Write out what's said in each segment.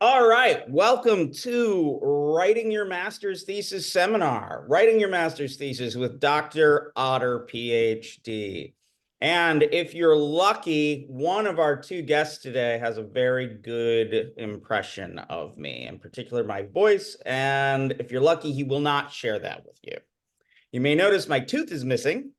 All right, welcome to Writing Your Master's Thesis Seminar, Writing Your Master's Thesis with Dr. Otter, PhD. And if you're lucky, one of our two guests today has a very good impression of me, in particular my voice. And if you're lucky, he will not share that with you. You may notice my tooth is missing,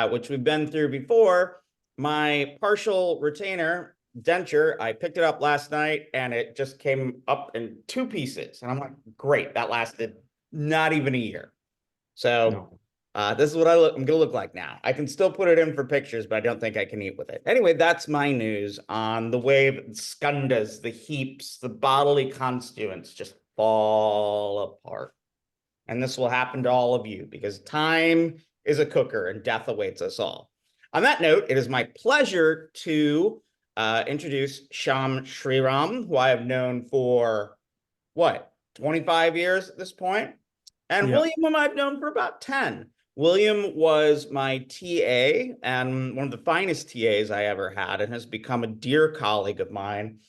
which we've been through before. My partial retainer denture, I picked it up last night and it just came up in two pieces. And I'm like, great, that lasted not even a year. So this is what I'm going to look like now. I can still put it in for pictures, but I don't think I can eat with it. Anyway, that's my news on the way skundas, the heaps, the bodily constituents just fall apart. And this will happen to all of you because time is a cooker and death awaits us all. On that note, it is my pleasure to introduce Shyam Sriram, who I have known for, 25 years at this point? And Yeah. William, whom I've known for about 10. William was my TA and one of the finest TAs I ever had and has become a dear colleague of mine.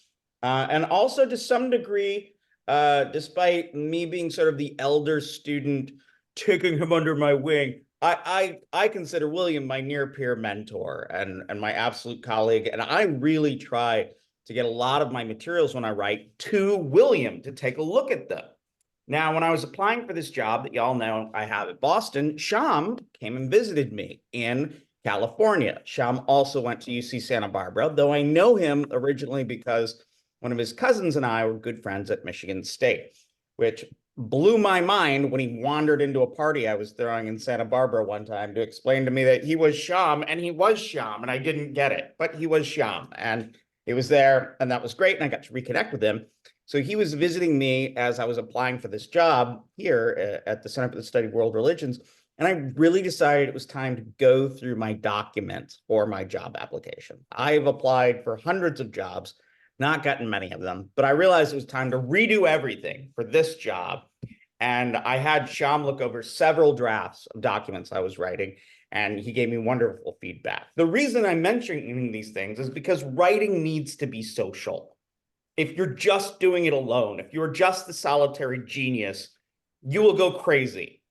And also to some degree, despite me being sort of the elder student, taking him under my wing, I consider William my near peer mentor and my absolute colleague. And I really try to get a lot of my materials when I write to William to take a look at them. Now, when I was applying for this job that y'all know I have at Boston, Shyam came and visited me in California. Shyam also went to UC Santa Barbara, though I know him originally because one of his cousins and I were good friends at Michigan State, which blew my mind when he wandered into a party I was throwing in Santa Barbara one time to explain to me that he was Shyam, and he was Shyam, and I didn't get it, but he was Shyam, and he was there, and that was great, and I got to reconnect with him. So he was visiting me as I was applying for this job here at the Center for the Study of World Religions, and I really decided it was time to go through my documents for my job application. I've applied for hundreds of jobs, not gotten many of them, but I realized it was time to redo everything for this job. And I had Shyam look over several drafts of documents I was writing, and he gave me wonderful feedback. The reason I'm mentioning these things is because writing needs to be social. If you're just doing it alone, if you're just the solitary genius, you will go crazy.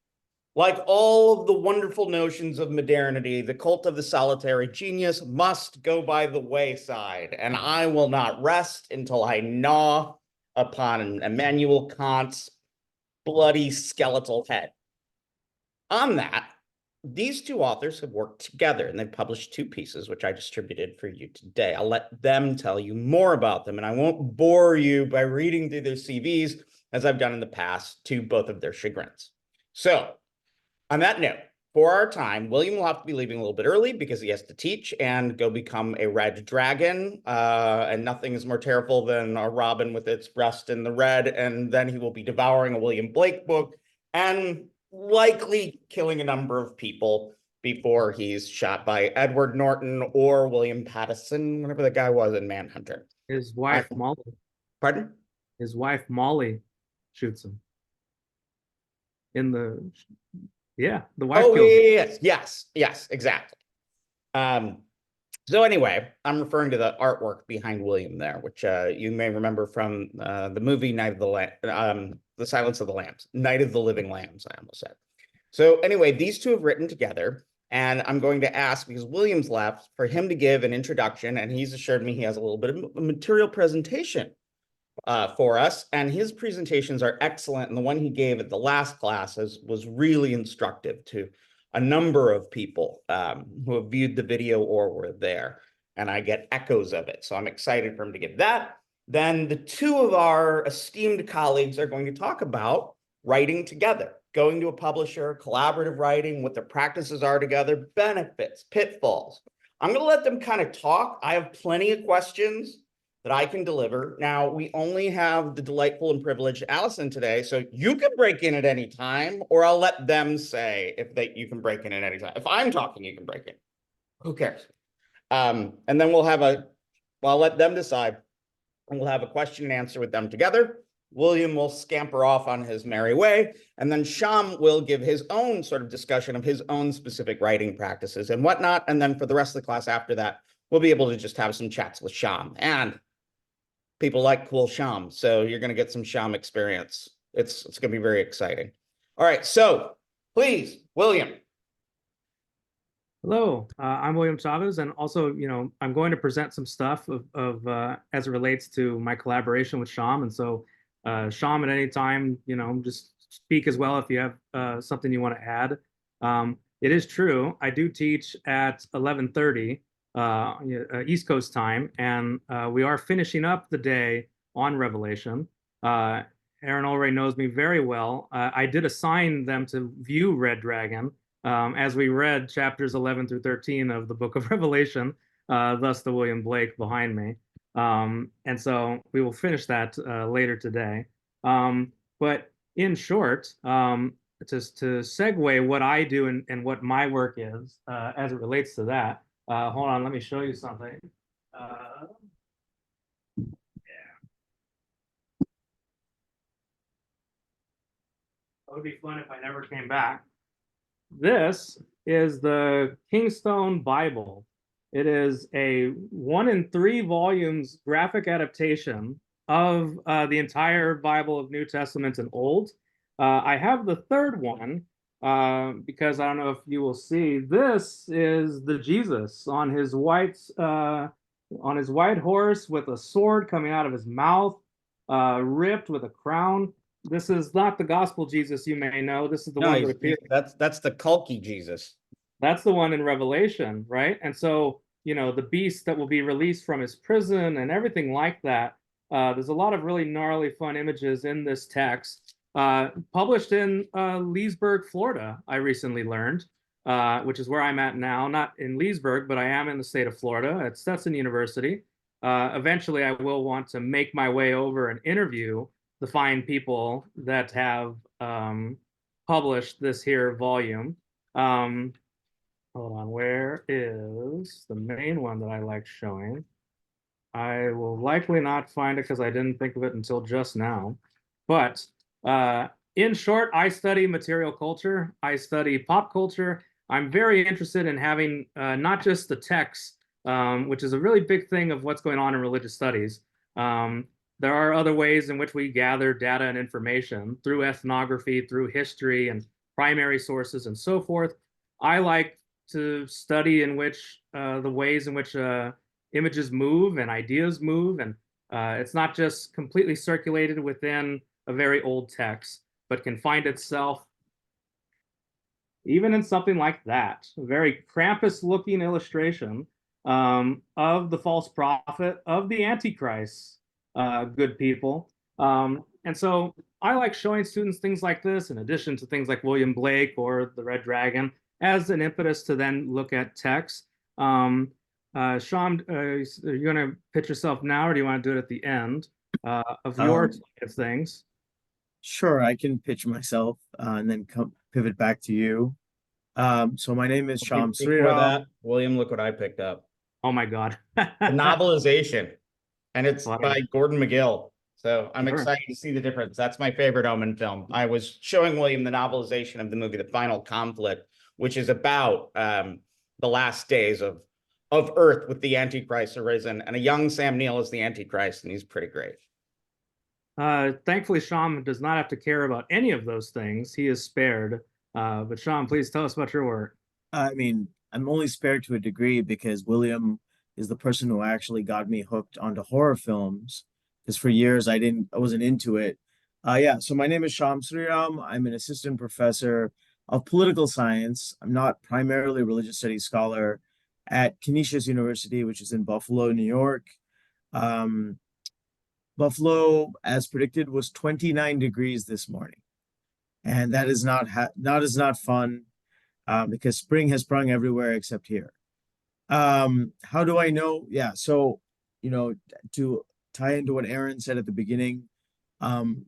Like all of the wonderful notions of modernity, the cult of the solitary genius must go by the wayside, and I will not rest until I gnaw upon Immanuel Kant's bloody skeletal head. On that, these two authors have worked together and they've published two pieces, which I distributed for you today. I'll let them tell you more about them, and I won't bore you by reading through their CVs as I've done in the past to both of their chagrins. So, on that note, for our time, William will have to be leaving a little bit early because he has to teach and go become a red dragon. And nothing is more terrible than a robin with its breast in the red. And then he will be devouring a William Blake book and likely killing a number of people before he's shot by Edward Norton or William Pattison, whatever the guy was in Manhunter. His wife, Molly. Pardon? His wife, Molly, shoots him. The wife kills him. Yes, exactly. So anyway, I'm referring to the artwork behind William there, which you may remember from the movie Night of the Silence of the Lambs, Night of the Living Lambs, I almost said. So anyway, these two have written together, and I'm going to ask, because William's left, for him to give an introduction, and he's assured me he has a little bit of a material presentation for us, and his presentations are excellent, and the one he gave at the last class was really instructive to a number of people who have viewed the video or were there, and I get echoes of it, so I'm excited for him to give that. Then the two of our esteemed colleagues are going to talk about writing together, going to a publisher, collaborative writing, what their practices are together, benefits, pitfalls. I'm going to let them kind of talk. I have plenty of questions that I can deliver. Now, we only have the delightful and privileged Allison today, so you can break in at any time, or I'll let them say you can break in at any time. If I'm talking, you can break in. Who cares? And then I'll let them decide, and we'll have a question and answer with them together. William will scamper off on his merry way, and then Shyam will give his own sort of discussion of his own specific writing practices and whatnot, and then for the rest of the class after that, we'll be able to just have some chats with Shyam. And people like cool Shyam. So you're going to get some Shyam experience. It's going to be very exciting. All right. So please, William. Hello, I'm William Chavez, and also, I'm going to present some stuff as it relates to my collaboration with Shyam. And so, Shyam, at any time, just speak as well if you have something you want to add. It is true, I do teach at 11:30 East Coast time, and we are finishing up the day on Revelation. Aaron already knows me very well. I did assign them to view Red Dragon as we read chapters 11 through 13 of the book of Revelation, thus the William Blake behind me. And so we will finish that later today. But in short, just to segue what I do and what my work is as it relates to that, hold on, let me show you something. It would be fun if I never came back. This is the Kingstone Bible. It is a 1 in 3 volumes graphic adaptation of the entire Bible of New Testament and Old. I have the third one because I don't know if you will see. This is the Jesus on his white horse with a sword coming out of his mouth, ripped with a crown. This is not the gospel Jesus you may know. This is the one that appears. That's the Kulki Jesus. That's the one in Revelation, right? And so, the beast that will be released from his prison and everything like that. There's a lot of really gnarly, fun images in this text. Published in Leesburg, Florida, I recently learned, which is where I'm at now. Not in Leesburg, but I am in the state of Florida at Stetson University. Eventually, I will want to make my way over and interview the fine people that have published this here volume. Hold on, where is the main one that I like showing? I will likely not find it because I didn't think of it until just now. But in short, I study material culture. I study pop culture. I'm very interested in having not just the text, which is a really big thing of what's going on in religious studies. There are other ways in which we gather data and information through ethnography, through history and primary sources and so forth. I like to study in which the ways in which images move and ideas move. And it's not just completely circulated within a very old text, but can find itself even in something like that, a very Krampus-looking illustration of the false prophet, of the Antichrist, good people. And so I like showing students things like this, in addition to things like William Blake or the Red Dragon, as an impetus to then look at text. Shyam, are you going to pitch yourself now, or do you want to do it at the end of your things? Sure, I can pitch myself and then pivot back to you. So my name is Shyam Sriram. William, look what I picked up. Oh my God. The novelization. And it's by Gordon McGill. So I'm excited to see the difference. That's my favorite Omen film. I was showing William the novelization of the movie The Final Conflict, which is about the last days of Earth with the Antichrist arisen. And a young Sam Neill is the Antichrist, and he's pretty great. Thankfully, Shyam does not have to care about any of those things. He is spared. But Shyam, please tell us about your work. I mean, I'm only spared to a degree because William is the person who actually got me hooked onto horror films. Because for years I wasn't into it. Yeah, so my name is Shyam Sriram. I'm an assistant professor of political science. I'm not primarily a religious studies scholar at Canisius University, which is in Buffalo, New York. Buffalo, as predicted, was 29 degrees this morning. And that is not fun because spring has sprung everywhere except here. How do I know? Yeah, so, to tie into what Aaron said at the beginning, one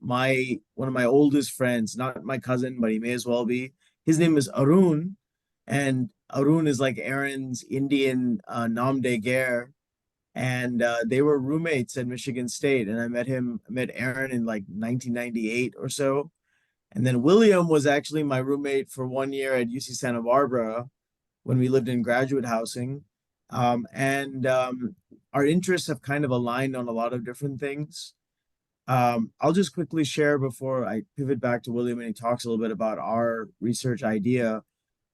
of my oldest friends, not my cousin, but he may as well be, his name is Arun, and Arun is like Aaron's Indian nom de guerre. And they were roommates at Michigan State, and I met Aaron in like 1998 or so. And then William was actually my roommate for 1 year at UC Santa Barbara when we lived in graduate housing. our interests have kind of aligned on a lot of different things. I'll just quickly share before I pivot back to William and he talks a little bit about our research idea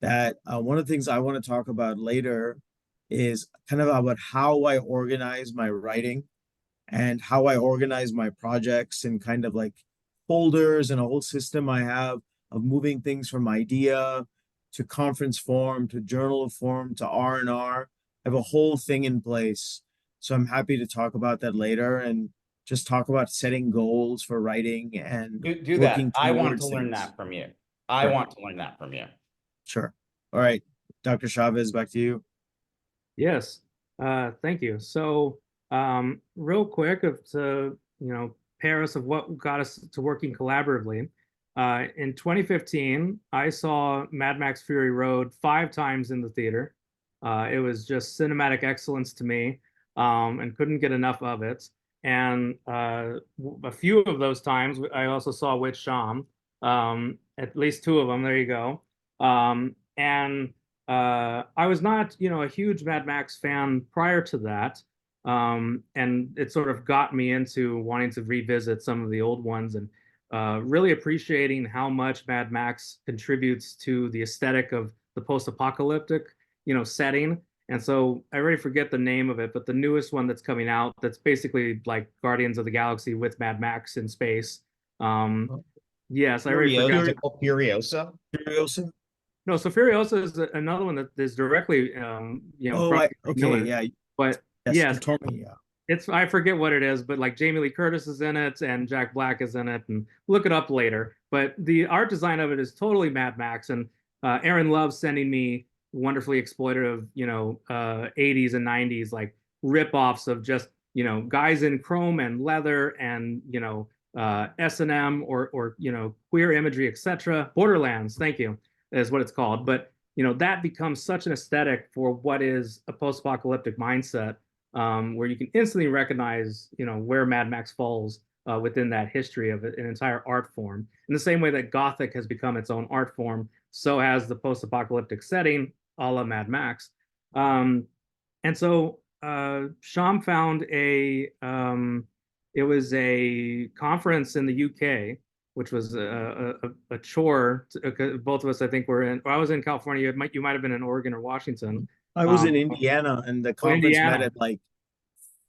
that one of the things I want to talk about later is kind of about how I organize my writing and how I organize my projects and kind of like folders and a whole system I have of moving things from idea to conference form to journal form to R&R. I have a whole thing in place. So I'm happy to talk about that later and just talk about setting goals for writing and Do that. working I want to towards learn things. that from you. I Sure. want to learn that from you. Sure. All right. Dr. Chavez, back to you. Yes, thank you. So, real quick, to pair us of what got us to working collaboratively. In 2015, I saw Mad Max Fury Road 5 times in the theater. It was just cinematic excellence to me, and couldn't get enough of it. And a few of those times, I also saw with Shyam, at least 2 of them. There you go. And I was not, a huge Mad Max fan prior to that. And it sort of got me into wanting to revisit some of the old ones and really appreciating how much Mad Max contributes to the aesthetic of the post-apocalyptic, setting. And so I already forget the name of it, but the newest one that's coming out, that's basically like Guardians of the Galaxy with Mad Max in space. Yes, I already forgot. Furiosa. Furiosa? No, so Furiosa is another one that is directly, Oh, from okay, Miller. yeah. But Yes, yes, you told me, yeah. it's I forget what it is, but like Jamie Lee Curtis is in it and Jack Black is in it, and look it up later. But the art design of it is totally Mad Max, and Aaron loves sending me wonderfully exploitative, 80s and 90s like rip-offs of just guys in chrome and leather and S&M or queer imagery, etc. Borderlands, thank you, is what it's called. But that becomes such an aesthetic for what is a post-apocalyptic mindset, where you can instantly recognize, where Mad Max falls within that history of an entire art form. In the same way that Gothic has become its own art form, so has the post-apocalyptic setting, a la Mad Max. And so Shyam found it was a conference in the UK, which was a chore. Both of us, I think, were in. Well, I was in California. You might have been in Oregon or Washington. I was in Indiana and the conference met Indiana. at like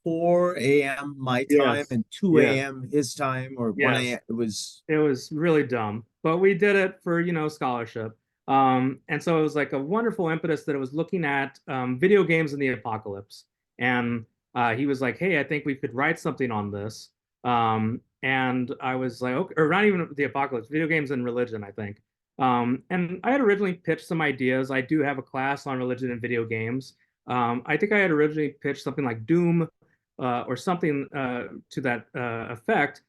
4 a.m. my time Yes. and 2 Yes. a.m. his time or 1 Yes. a.m. It was really dumb, but we did it for, scholarship. And so it was like a wonderful impetus that it was looking at video games in the apocalypse. And he was like, hey, I think we could write something on this. And I was like, okay, or not even the apocalypse, video games and religion, I think. And I had originally pitched some ideas. I do have a class on religion and video games. I think I had originally pitched something like Doom, or something to that effect.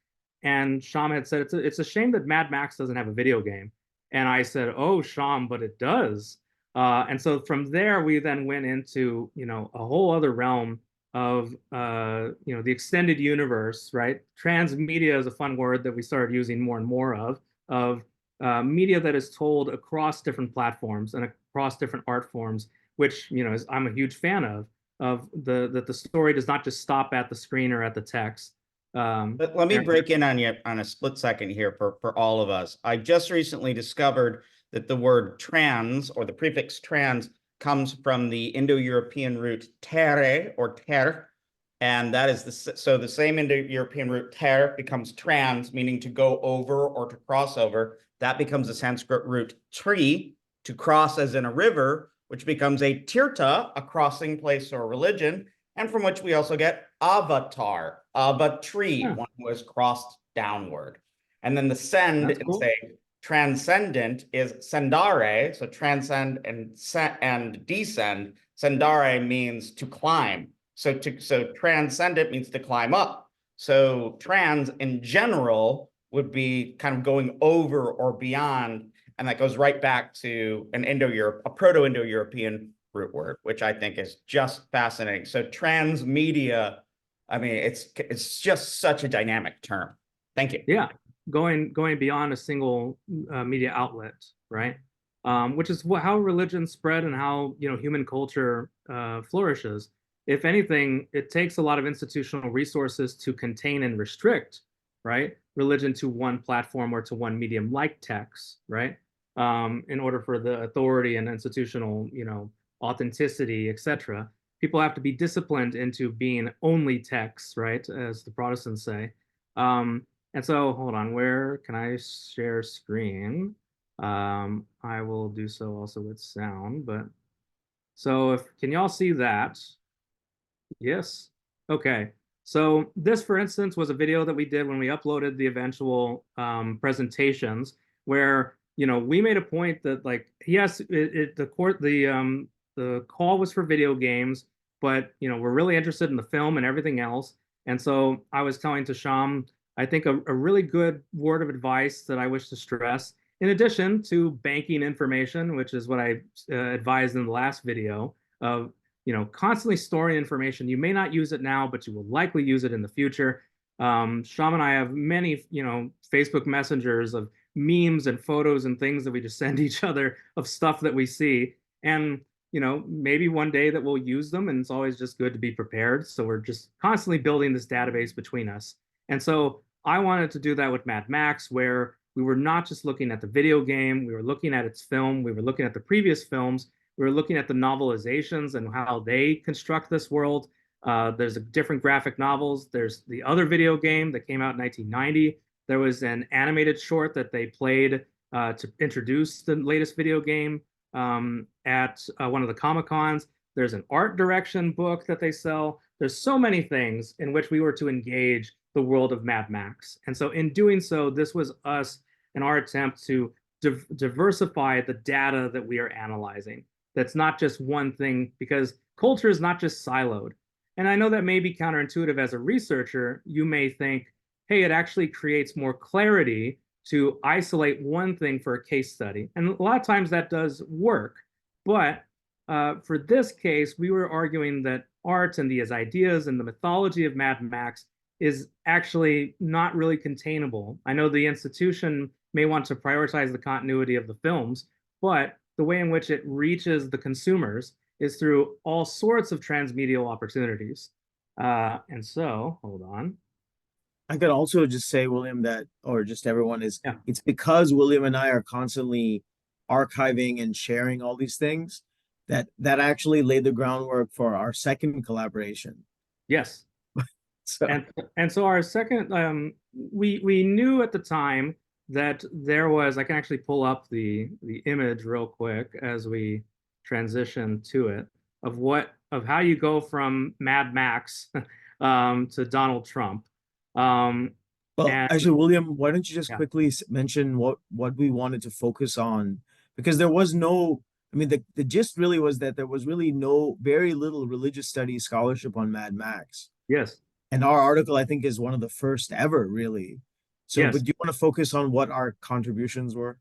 And Shyam had said, it's a shame that Mad Max doesn't have a video game. And I said, oh, Shyam, but it does. And so from there, we then went into, a whole other realm of, the extended universe, right? Transmedia is a fun word that we started using more and more of media that is told across different platforms and across different art forms, which, I'm a huge fan of that the story does not just stop at the screen or at the text. But let me break in on you on a split second here for all of us. I just recently discovered that the word trans or the prefix trans comes from the Indo-European root terre or ter, and that is the same Indo-European root ter becomes trans, meaning to go over or to cross over. That becomes the Sanskrit root tri, to cross as in a river, which becomes a tirtha, a crossing place or religion, and from which we also get avatar, of a tree, one who has crossed downward. And then the send in say transcendent is sendare, so transcend and descend. Sendare means to climb. So transcendent means to climb up. So trans in general would be kind of going over or beyond, and that goes right back to a Proto-Indo-European root word, which I think is just fascinating. So transmedia, I mean, it's just such a dynamic term. Thank you. Yeah, going beyond a single media outlet, right? Which is how religion spread and how human culture flourishes. if anything, it takes a lot of institutional resources to contain and restrict, right, religion to one platform or to one medium like text, right, in order for the authority and institutional, authenticity, etc. People have to be disciplined into being only text, right, as the Protestants say. And so, hold on, where can I share screen? I will do so also with sound, but so can y'all see that? Yes. Okay. So this, for instance, was a video that we did when we uploaded the eventual presentations, where we made a point that, like, yes, the call was for video games, but we're really interested in the film and everything else. And so I was telling to Shyam, I think a really good word of advice that I wish to stress, in addition to banking information, which is what I advised in the last video, of constantly storing information. You may not use it now, but you will likely use it in the future. Sham and I have many, Facebook messengers of memes and photos and things that we just send each other of stuff that we see. And, maybe one day that we'll use them, and it's always just good to be prepared. So we're just constantly building this database between us. And so I wanted to do that with Mad Max, where we were not just looking at the video game, we were looking at its film, we were looking at the previous films, we were looking at the novelizations and how they construct this world. There's different graphic novels. There's the other video game that came out in 1990. There was an animated short that they played to introduce the latest video game at one of the Comic-Cons. There's an art direction book that they sell. There's so many things in which we were to engage the world of Mad Max. And so in doing so, this was us and our attempt to diversify the data that we are analyzing. That's not just one thing, because culture is not just siloed. And I know that may be counterintuitive as a researcher. You may think, hey, it actually creates more clarity to isolate one thing for a case study. And a lot of times that does work. But for this case, we were arguing that art and these ideas and the mythology of Mad Max is actually not really containable. I know the institution may want to prioritize the continuity of the films, but the way in which it reaches the consumers is through all sorts of transmedial opportunities. And so, hold on. I could also just say, William, that, or just everyone, is Yeah. it's because William and I are constantly archiving and sharing all these things that actually laid the groundwork for our second collaboration. Yes. So And so our second, we knew at the time that there was, I can actually pull up the image real quick as we transition to it, of how you go from Mad Max to Donald Trump. well, And actually, William, why don't you just yeah, quickly mention what we wanted to focus on? Because there was no, I mean, the gist really was that there was really very little religious studies scholarship on Mad Max. yes, And our article, I think, is one of the first ever, really. So, yes. but do you want to focus on what our contributions were?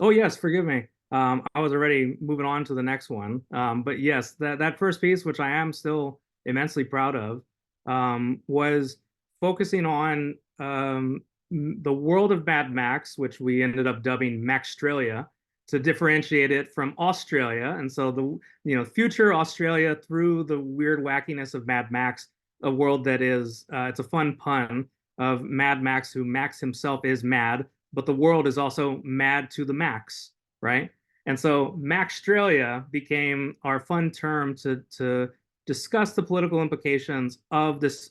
Oh, yes, forgive me. I was already moving on to the next one. But yes, that first piece, which I am still immensely proud of, was focusing on the world of Mad Max, which we ended up dubbing Maxstralia, to differentiate it from Australia. And so the future Australia through the weird wackiness of Mad Max, a world that is it's a fun pun of Mad Max, who Max himself is mad, but the world is also mad to the max, right? And so Maxstralia became our fun term to discuss the political implications of this,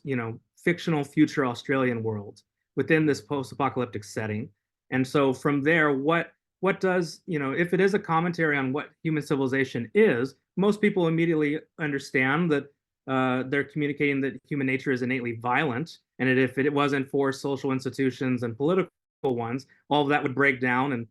fictional future Australian world within this post-apocalyptic setting. And so from there, what does, if it is a commentary on what human civilization is, most people immediately understand that they're communicating that human nature is innately violent, and that if it wasn't for social institutions and political ones, all of that would break down, and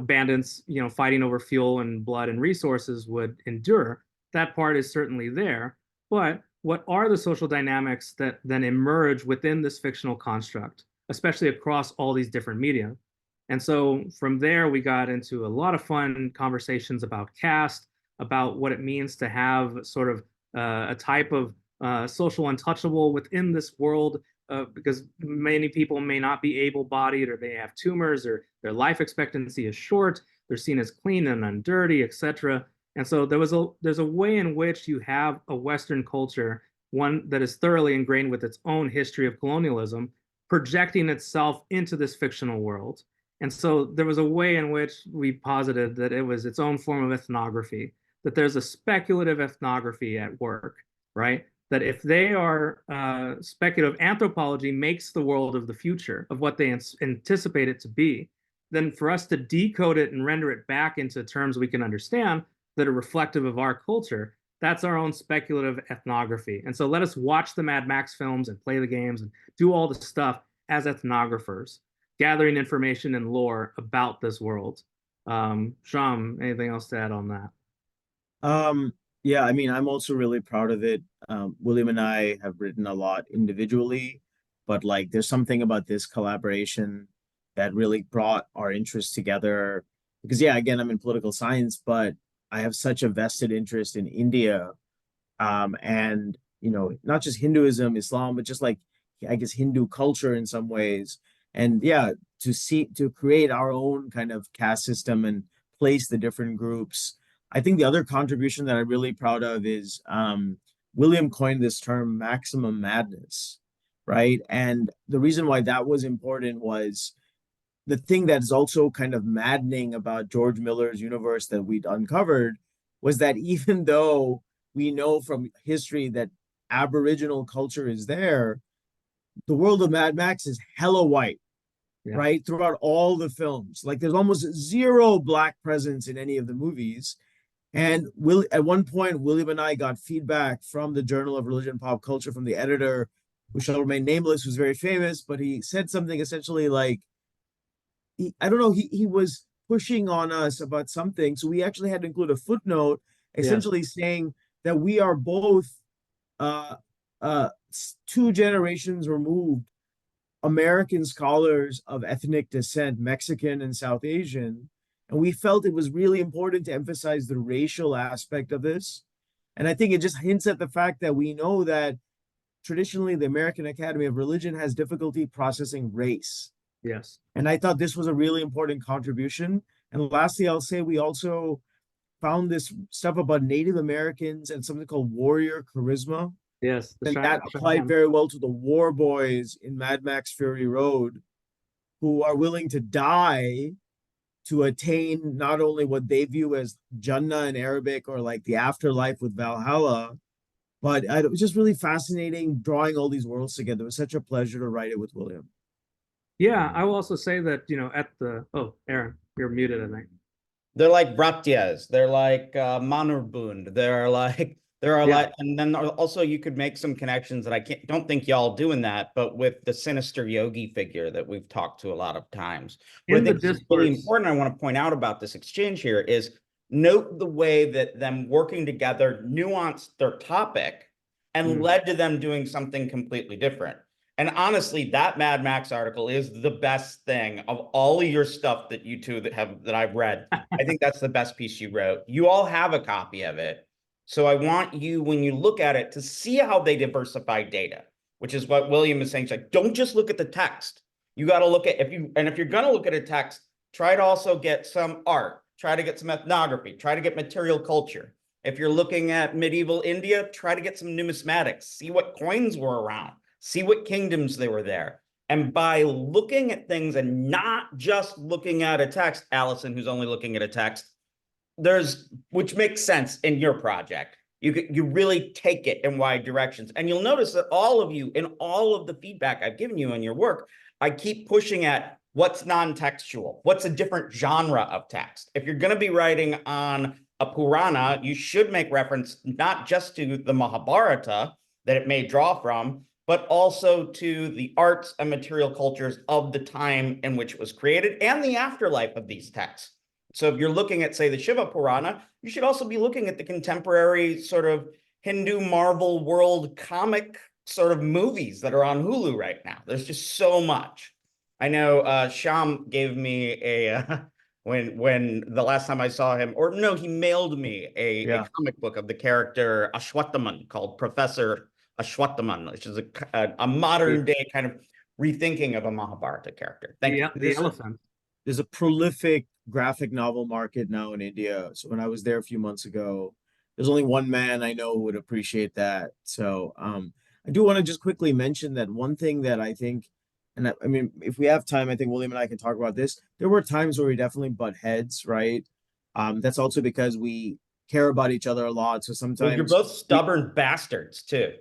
bandits, fighting over fuel and blood and resources would endure. That part is certainly there, but what are the social dynamics that then emerge within this fictional construct, especially across all these different media? And so from there, we got into a lot of fun conversations about caste, about what it means to have sort of a type of social untouchable within this world, because many people may not be able-bodied, or they have tumors, or their life expectancy is short. They're seen as clean and undirty, etc. And so there's a way in which you have a Western culture one that is thoroughly ingrained with its own history of colonialism, projecting itself into this fictional world. And so there was a way in which we posited that it was its own form of ethnography, that there's a speculative ethnography at work, right? That if they are speculative anthropology makes the world of the future of what they anticipate it to be, then for us to decode it and render it back into terms we can understand that are reflective of our culture, that's our own speculative ethnography. And so let us watch the Mad Max films and play the games and do all the stuff as ethnographers, gathering information and lore about this world. Shyam, anything else to add on that? Yeah, I mean, I'm also really proud of it. William and I have written a lot individually, but like there's something about this collaboration that really brought our interests together. Because yeah, again, I'm in political science, but I have such a vested interest in India, and not just Hinduism, Islam, but just like I guess Hindu culture in some ways. And yeah, to create our own kind of caste system and place the different groups. I think the other contribution that I'm really proud of is William coined this term maximum madness, right? And the reason why that was important was the thing that is also kind of maddening about George Miller's universe that we'd uncovered was that even though we know from history that Aboriginal culture is there, the world of Mad Max is hella white, Yeah. right? Throughout all the films. Like there's almost zero black presence in any of the movies. And at one point, William and I got feedback from the Journal of Religion and Pop Culture from the editor, who shall remain nameless, who's very famous, but he said something essentially like, I don't know, he was pushing on us about something. So we actually had to include a footnote, essentially saying that we are both uh, uh, two generations removed American scholars of ethnic descent, Mexican and South Asian. And we felt it was really important to emphasize the racial aspect of this. And I think it just hints at the fact that we know that traditionally the American Academy of Religion has difficulty processing race. Yes. And I thought this was a really important contribution. And lastly, I'll say we also found this stuff about Native Americans and something called warrior charisma. Yes. And that applied very well to the war boys in Mad Max Fury Road, who are willing to die to attain not only what they view as Jannah in Arabic or like the afterlife with Valhalla, but it was just really fascinating drawing all these worlds together. It was such a pleasure to write it with William. Yeah, I will also say that, Aaron, you're muted, I think. They're like Brattias. They're like Manurbund. And then also you could make some connections that don't think y'all doing that, but with the sinister yogi figure that we've talked to a lot of times. What I think is really important, I want to point out about this exchange here is note the way that them working together nuanced their topic and led to them doing something completely different. And honestly, that Mad Max article is the best thing of all of your stuff that you two that I've read. I think that's the best piece you wrote. You all have a copy of it. So I want you, when you look at it, to see how they diversify data, which is what William is saying. It's like, don't just look at the text. You got to look at, if you're going to look at a text, try to also get some art, try to get some ethnography, try to get material culture. If you're looking at medieval India, try to get some numismatics, see what coins were around, see what kingdoms they were there. And by looking at things and not just looking at a text, Allison, who's only looking at a text, which makes sense in your project. You really take it in wide directions. And you'll notice that all of you, in all of the feedback I've given you in your work, I keep pushing at what's non-textual, what's a different genre of text. If you're going to be writing on a Purana, you should make reference not just to the Mahabharata that it may draw from, but also to the arts and material cultures of the time in which it was created and the afterlife of these texts. So if you're looking at, say, the Shiva Purana, you should also be looking at the contemporary sort of Hindu Marvel world comic sort of movies that are on Hulu right now. There's just so much. I know Shyam gave me when the last time I saw him, or no, he mailed me a comic book of the character Ashwataman called Professor Ashwataman, which is a modern day kind of rethinking of a Mahabharata character. Thank you. The elephant. There's a prolific graphic novel market now in India. So when I was there a few months ago, there's only one man I know who would appreciate that. So I do want to just quickly mention that one thing that I think, and I mean, if we have time, I think William and I can talk about this. There were times where we definitely butt heads, right? That's also because we care about each other a lot. So Well, you're sometimes both stubborn bastards too.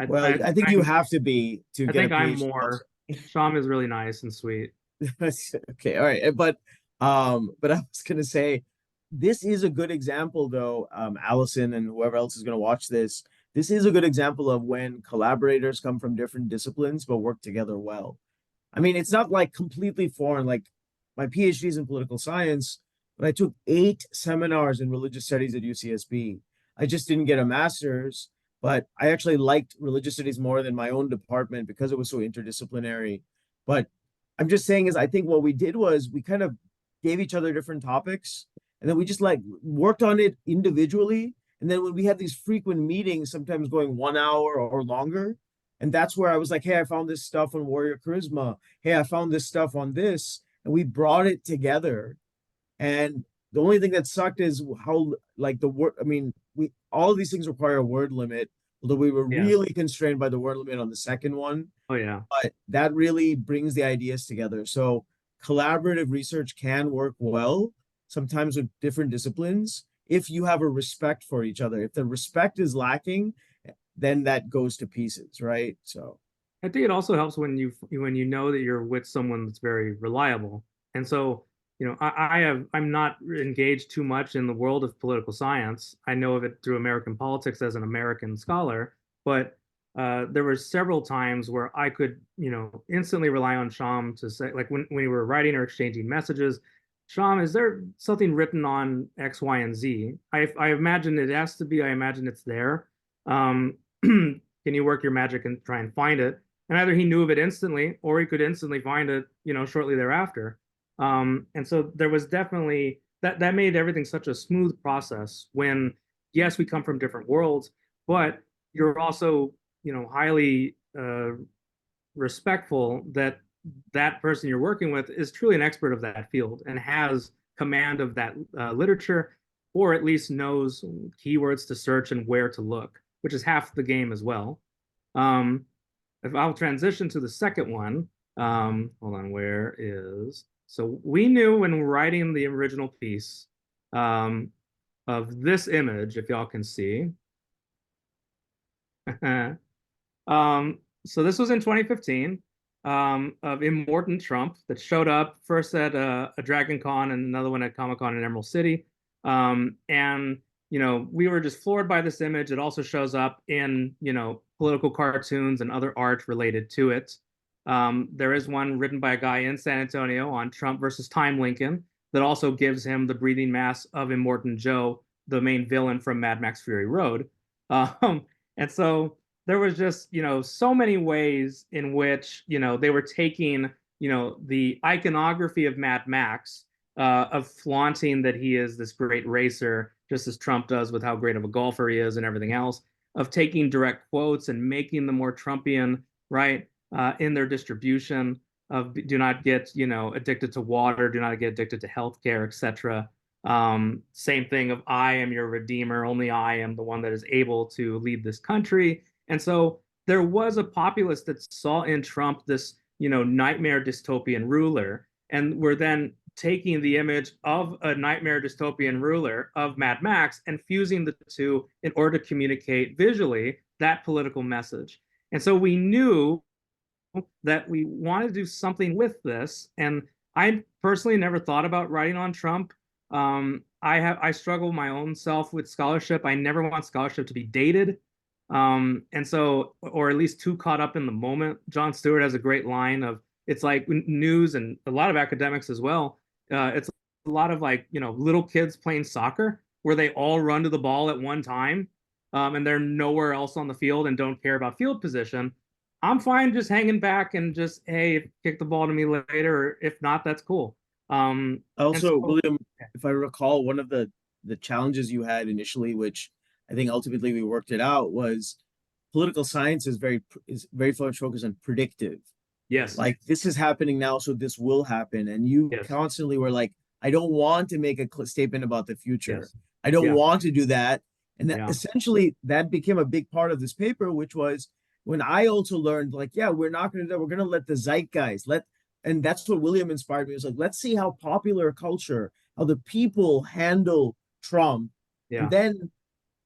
well, I think you have to be to I get a think I'm PhD more. Shyam is really nice and sweet. Okay, all right. But I was gonna say this is a good example though, Allison and whoever else is gonna watch this. This is a good example of when collaborators come from different disciplines but work together well. I mean, it's not like completely foreign. Like my PhD is in political science, but I took 8 seminars in religious studies at UCSB. I just didn't get a master's, but I actually liked religious studies more than my own department because it was so interdisciplinary. But I'm just saying is I think what we did was we kind of gave each other different topics and then we just like worked on it individually. And then when we had these frequent meetings, sometimes going 1 hour or longer, and that's where I was like, hey, I found this stuff on Warrior Charisma. Hey, I found this stuff on this. And we brought it together. And the only thing that sucked is how like the word, I mean, we all of these things require a word limit, although we were Yeah. really constrained by the word limit on the second one. Oh yeah. But that really brings the ideas together. So collaborative research can work well, sometimes with different disciplines, if you have a respect for each other. If the respect is lacking, then that goes to pieces, right? So I think it also helps when you know that you're with someone that's very reliable. And so, I'm not engaged too much in the world of political science. I know of it through American politics as an American scholar, but there were several times where I could, instantly rely on Shyam to say, like when we were writing or exchanging messages, Shyam, is there something written on X, Y, and Z? I imagine it has to be. I imagine it's there. Can you work your magic and try and find it? And either he knew of it instantly, or he could instantly find it, shortly thereafter. And so there was definitely that made everything such a smooth process. When yes, we come from different worlds, but you're also, highly respectful that that person you're working with is truly an expert of that field and has command of that literature, or at least knows keywords to search and where to look, which is half the game as well. If I'll transition to the second one, hold on, where is, so we knew when writing the original piece of this image, if y'all can see. So this was in 2015 of Immortan Trump that showed up first at a Dragon Con and another one at Comic Con in Emerald City. And we were just floored by this image. It also shows up in, political cartoons and other art related to it. There is one written by a guy in San Antonio on Trump versus Time Lincoln that also gives him the breathing mass of Immortan Joe, the main villain from Mad Max Fury Road. And so there was just, so many ways in which, they were taking, the iconography of Mad Max, of flaunting that he is this great racer, just as Trump does with how great of a golfer he is and everything else, of taking direct quotes and making them more Trumpian, right, in their distribution of do not get, addicted to water, do not get addicted to healthcare, etc. Same thing of I am your redeemer, only I am the one that is able to lead this country. And so there was a populace that saw in Trump this, nightmare dystopian ruler, and were then taking the image of a nightmare dystopian ruler of Mad Max and fusing the two in order to communicate visually that political message. And so we knew that we wanted to do something with this. And I personally never thought about writing on Trump. I struggle my own self with scholarship. I never want scholarship to be dated. And so, or at least too caught up in the moment. Jon Stewart has a great line of, it's like news and a lot of academics as well. It's a lot of like, little kids playing soccer where they all run to the ball at one time, and they're nowhere else on the field and don't care about field position. I'm fine just hanging back and just, hey, kick the ball to me later, or if not, that's cool. Also, William, if I recall, one of the challenges you had initially, which I think ultimately we worked it out, was political science is very much focused on predictive. Yes. Like this is happening now, so this will happen. And you constantly were like, I don't want to make a statement about the future. Yes. I don't want to do that. And that Yeah. essentially that became a big part of this paper, which was when I also learned, like, yeah, we're not going to do, we're going to let the zeitgeist and that's what William inspired me. It was like, let's see how popular culture, how the people handle Trump, and Yeah.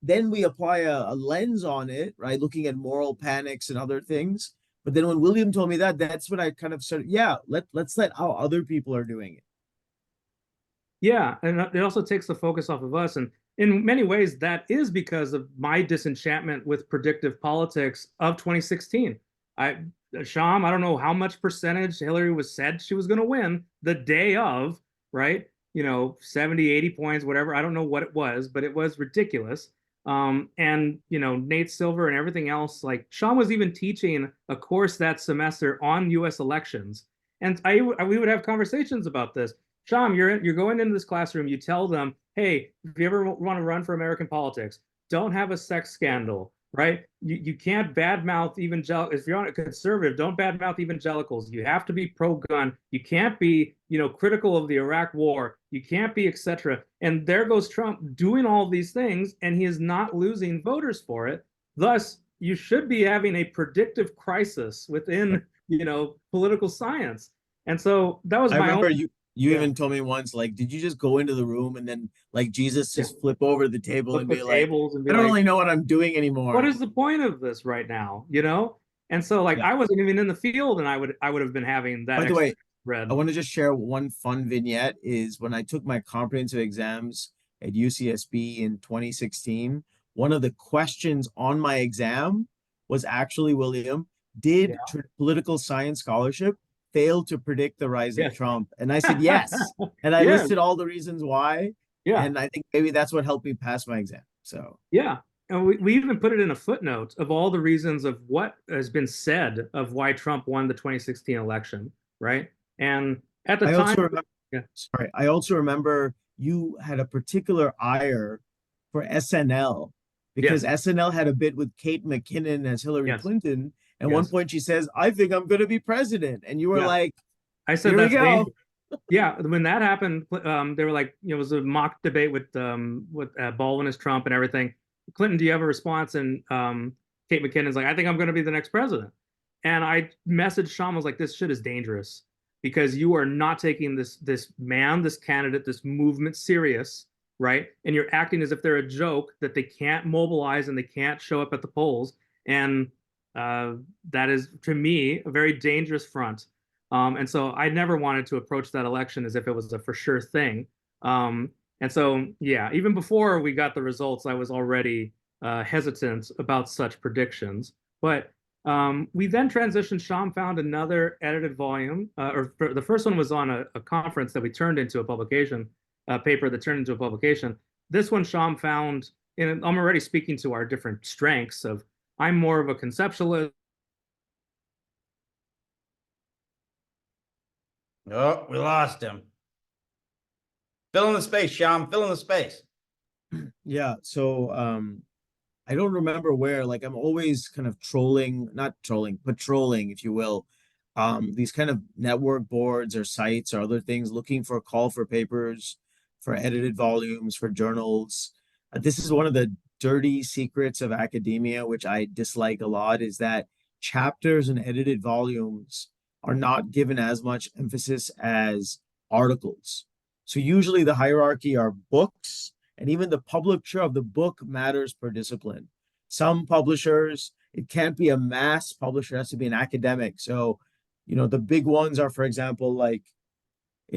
then we apply a lens on it, right? Looking at moral panics and other things. But then when William told me that, that's when I kind of started, yeah, let's let how other people are doing it. Yeah, and it also takes the focus off of us. And in many ways, that is because of my disenchantment with predictive politics of 2016. Sham, I don't know how much percentage Hillary was said she was going to win the day of, right? 70, 80 points, whatever. I don't know what it was, but it was ridiculous. And Nate Silver and everything else, like Sham was even teaching a course that semester on US elections. And we would have conversations about this. Sham, you're going into this classroom. You tell them, hey, if you ever want to run for American politics, don't have a sex scandal, right? You can't badmouth evangelicals. If you're on a conservative, don't badmouth evangelicals. You have to be pro-gun. You can't be, critical of the Iraq War. You can't be, etc. And there goes Trump doing all these things, and he is not losing voters for it. Thus, you should be having a predictive crisis within, political science. And so that was I my remember own. you Yeah. even told me once, like, did you just go into the room and then like Jesus just flip over the table Flip and the be like, tables and be I don't like, really know what I'm doing what anymore. is the point of this right now? And so like Yeah. I wasn't even in the field, and I would have been having that By the extra way, I read. want to just share one fun vignette is when I took my comprehensive exams at UCSB in 2016, one of the questions on my exam was actually, William, Yeah. did political science scholarship fail to predict the rise of Yes. Trump? And I said, yes. And I Yeah. listed all the reasons why. Yeah. And I think maybe that's what helped me pass my exam. So Yeah. And we even put it in a footnote of all the reasons of what has been said of why Trump won the 2016 election, right? And at the I time, also remember, yeah, sorry, I also remember you had a particular ire for SNL because yes, SNL had a bit with Kate McKinnon as Hillary yes, Clinton. And one yes, point she says, I think I'm going to be president. And you were yeah. like, I said here we that's go. dangerous. Yeah, when that happened, they were like, it was a mock debate with Baldwin as Trump and everything. Clinton, do you have a response? And Kate McKinnon's like, I think I'm going to be the next president. And I messaged Sean, was like, this shit is dangerous because you are not taking this man, this candidate, this movement serious, right? And you're acting as if they're a joke that they can't mobilize and they can't show up at the polls. And that is, to me, a very dangerous front. And so I never wanted to approach that election as if it was a for sure thing. And so, yeah, even before we got the results, I was already hesitant about such predictions. But we then transitioned. Sham found another edited volume, the first one was on a conference that we turned into a publication, a paper that turned into a publication. This one, Sham found, and I'm already speaking to our different strengths of I'm more of a conceptualist. Oh, we lost him. Fill in the space, Shyam. Fill in the space. Yeah. So I don't remember where, like I'm always kind of trolling, not trolling, patrolling, if you will, these kind of network boards or sites or other things, looking for a call for papers, for edited volumes, for journals. This is one of the dirty secrets of academia, which I dislike a lot, is that chapters and edited volumes are not given as much emphasis as articles. So usually the hierarchy are books, and even the publisher of the book matters per discipline. Some publishers, it can't be a mass publisher, it has to be an academic. So, the big ones are, for example, like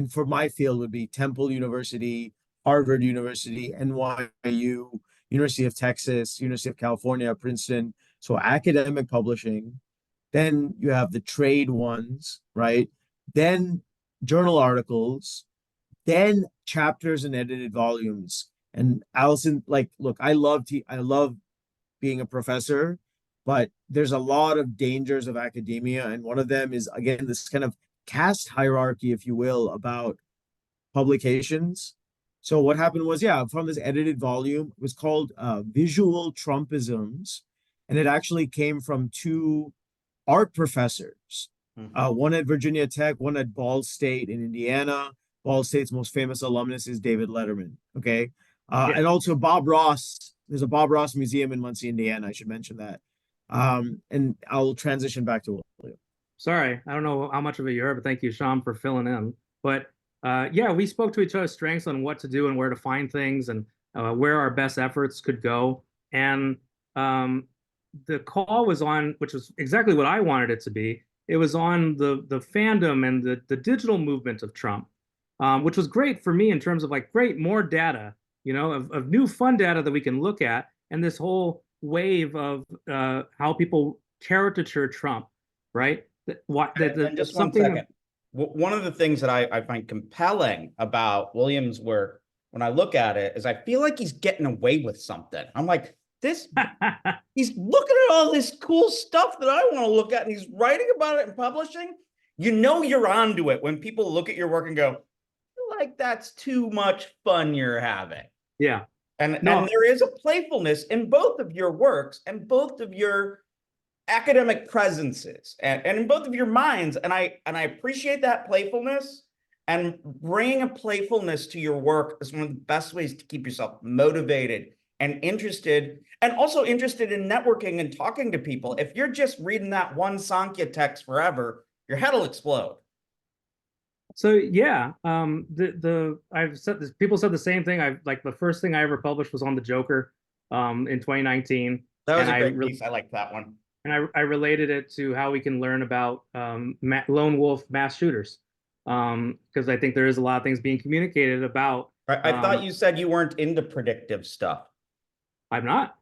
for my field would be Temple University, Harvard University, NYU, University of Texas, University of California, Princeton. So academic publishing. Then you have the trade ones, right? Then journal articles, then chapters and edited volumes. And Allison, like, look, I love being a professor, but there's a lot of dangers of academia, and one of them is again this kind of caste hierarchy, if you will, about publications. So what happened was, yeah, from this edited volume, it was called Visual Trumpisms, and it actually came from two art professors, one at Virginia Tech, one at Ball State in Indiana. Ball State's most famous alumnus is David Letterman. Okay. Yeah. And also Bob Ross There's a Bob Ross Museum in Muncie, Indiana. I should mention that. And I'll transition back to William. Sorry, I don't know how much of it you heard, but thank you, Shyam, for filling in. But yeah, we spoke to each other's strengths on what to do and where to find things and where our best efforts could go. And the call was on, which was exactly what I wanted it to be. It was on the fandom and the digital movement of Trump, which was great for me in terms of like, great, more data, you know, of new fun data that we can look at, and this whole wave of how people caricature Trump, right? And just one second. One of the things that I find compelling about William's work when I look at it is I feel like he's getting away with something. I'm like, he's looking at all this cool stuff that I want to look at, and he's writing about it and publishing. You know, you're onto it when people look at your work and go, I feel like that's too much fun you're having. Yeah. And there is a playfulness in both of your works and both of your academic presences and in both of your minds. And I appreciate that playfulness, and bringing a playfulness to your work is one of the best ways to keep yourself motivated and interested, and also interested in networking and talking to people. If you're just reading that one Sankhya text forever, your head will explode. So yeah, I've said this, people said the same thing. I like the first thing I ever published was on the Joker in 2019. That was a great piece. I like that one. And I related it to how we can learn about lone wolf mass shooters, because I think there is a lot of things being communicated about. I thought you said you weren't into predictive stuff. I'm not.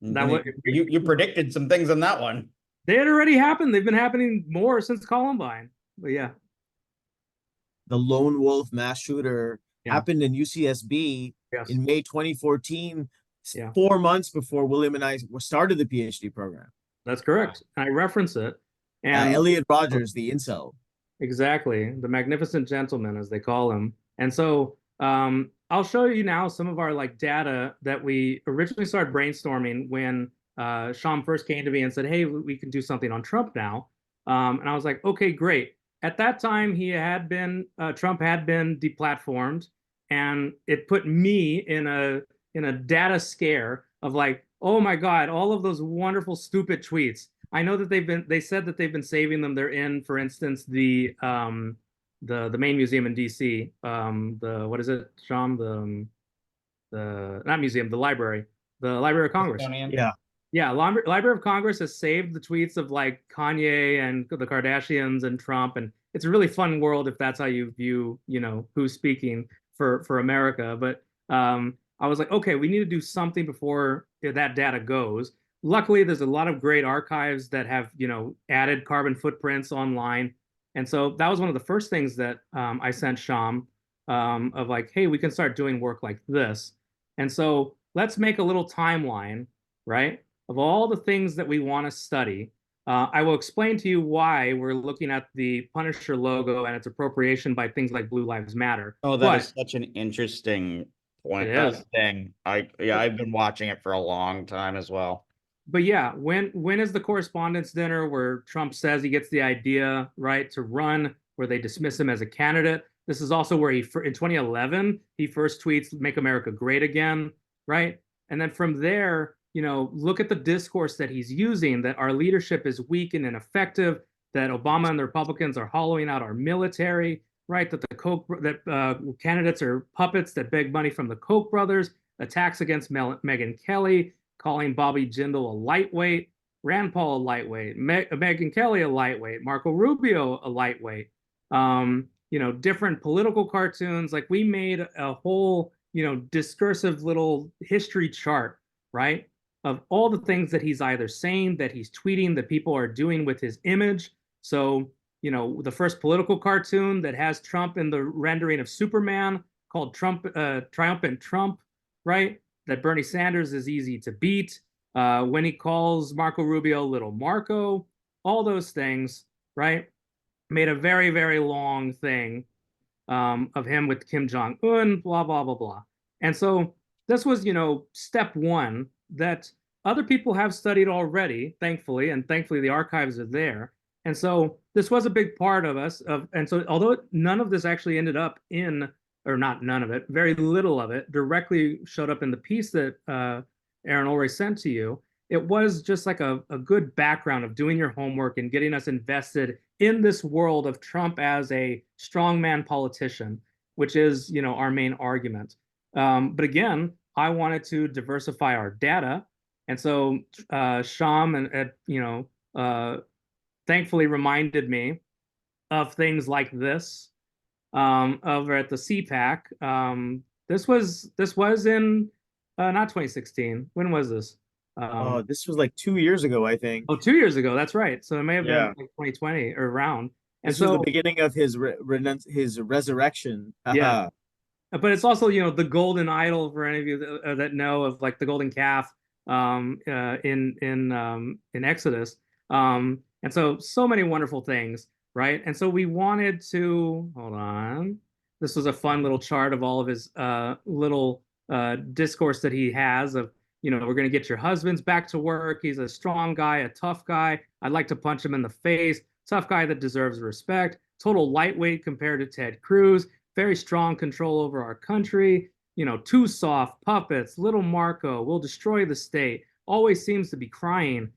You predicted some things in that one. They had already happened. They've been happening more since Columbine. But yeah. The lone wolf mass shooter happened in UCSB in May 2014, 4 months before William and I started the PhD program. That's correct. I reference it. And Elliot Rogers, the incel. Exactly. The magnificent gentleman, as they call him. And so I'll show you now some of our like data that we originally started brainstorming when Shyam first came to me and said, hey, we can do something on Trump now. And I was like, okay, great. At that time, Trump had been deplatformed, and it put me in a data scare of like, oh my God, all of those wonderful, stupid tweets. I know that they said that they've been saving them. They're in, for instance, the main museum in DC. What is it, Shyam? Not museum, the Library of Congress. Yeah, Library of Congress has saved the tweets of like Kanye and the Kardashians and Trump, and it's a really fun world if that's how you view, you know, who's speaking for America. But I was like, okay, we need to do something before that data goes. Luckily, there's a lot of great archives that have, you know, added carbon footprints online, and so that was one of the first things that I sent Shyam of like, hey, we can start doing work like this, and so let's make a little timeline, right? Of all the things that we want to study. I will explain to you why we're looking at the Punisher logo and its appropriation by things like Blue Lives Matter. Oh, that is such an interesting point. Thing. I've been watching it for a long time as well. But yeah, when is the correspondence dinner where Trump says he gets the idea, right, to run, where they dismiss him as a candidate? This is also where in 2011, he first tweets, "Make America Great Again," right? And then from there, you know, look at the discourse that he's using, that our leadership is weak and ineffective, that Obama and the Republicans are hollowing out our military, right? That candidates are puppets that beg money from the Koch brothers, attacks against Megyn Kelly, calling Bobby Jindal a lightweight, Rand Paul a lightweight, Megyn Kelly a lightweight, Marco Rubio a lightweight, you know, different political cartoons. Like we made a whole, you know, discursive little history chart, right? Of all the things that he's either saying, that he's tweeting, that people are doing with his image. So, you know, the first political cartoon that has Trump in the rendering of Superman called Triumphant Trump, right? That Bernie Sanders is easy to beat. When he calls Marco Rubio Little Marco, all those things, right? Made a very, very long thing of him with Kim Jong-un, blah, blah, blah, blah. And so this was, you know, step one that other people have studied already, thankfully, and thankfully the archives are there. And so this was a big part of us. And so although none of this actually ended up in, or not none of it, very little of it directly showed up in the piece that Aaron already sent to you, it was just like a good background of doing your homework and getting us invested in this world of Trump as a strongman politician, which is, our main argument. But again, I wanted to diversify our data. And so Shyam thankfully reminded me of things like this over at the CPAC. This was in not 2016. When was this? Oh, this was like 2 years ago, I think. Oh, 2 years ago. That's right. So it may have been Yeah. like 2020 or around. And This was the so, beginning of his his resurrection. yeah, Haha. but it's also, the golden idol for any of you that know of, like the golden calf in Exodus. And so many wonderful things, right? And so we wanted to hold on. This was a fun little chart of all of his little discourse that he has of, we're going to get your husbands back to work. He's a strong guy, a tough guy. I'd like to punch him in the face. Tough guy that deserves respect. Total lightweight compared to Ted Cruz. Very strong control over our country. Too soft, puppets, little Marco, will destroy the state, always seems to be crying.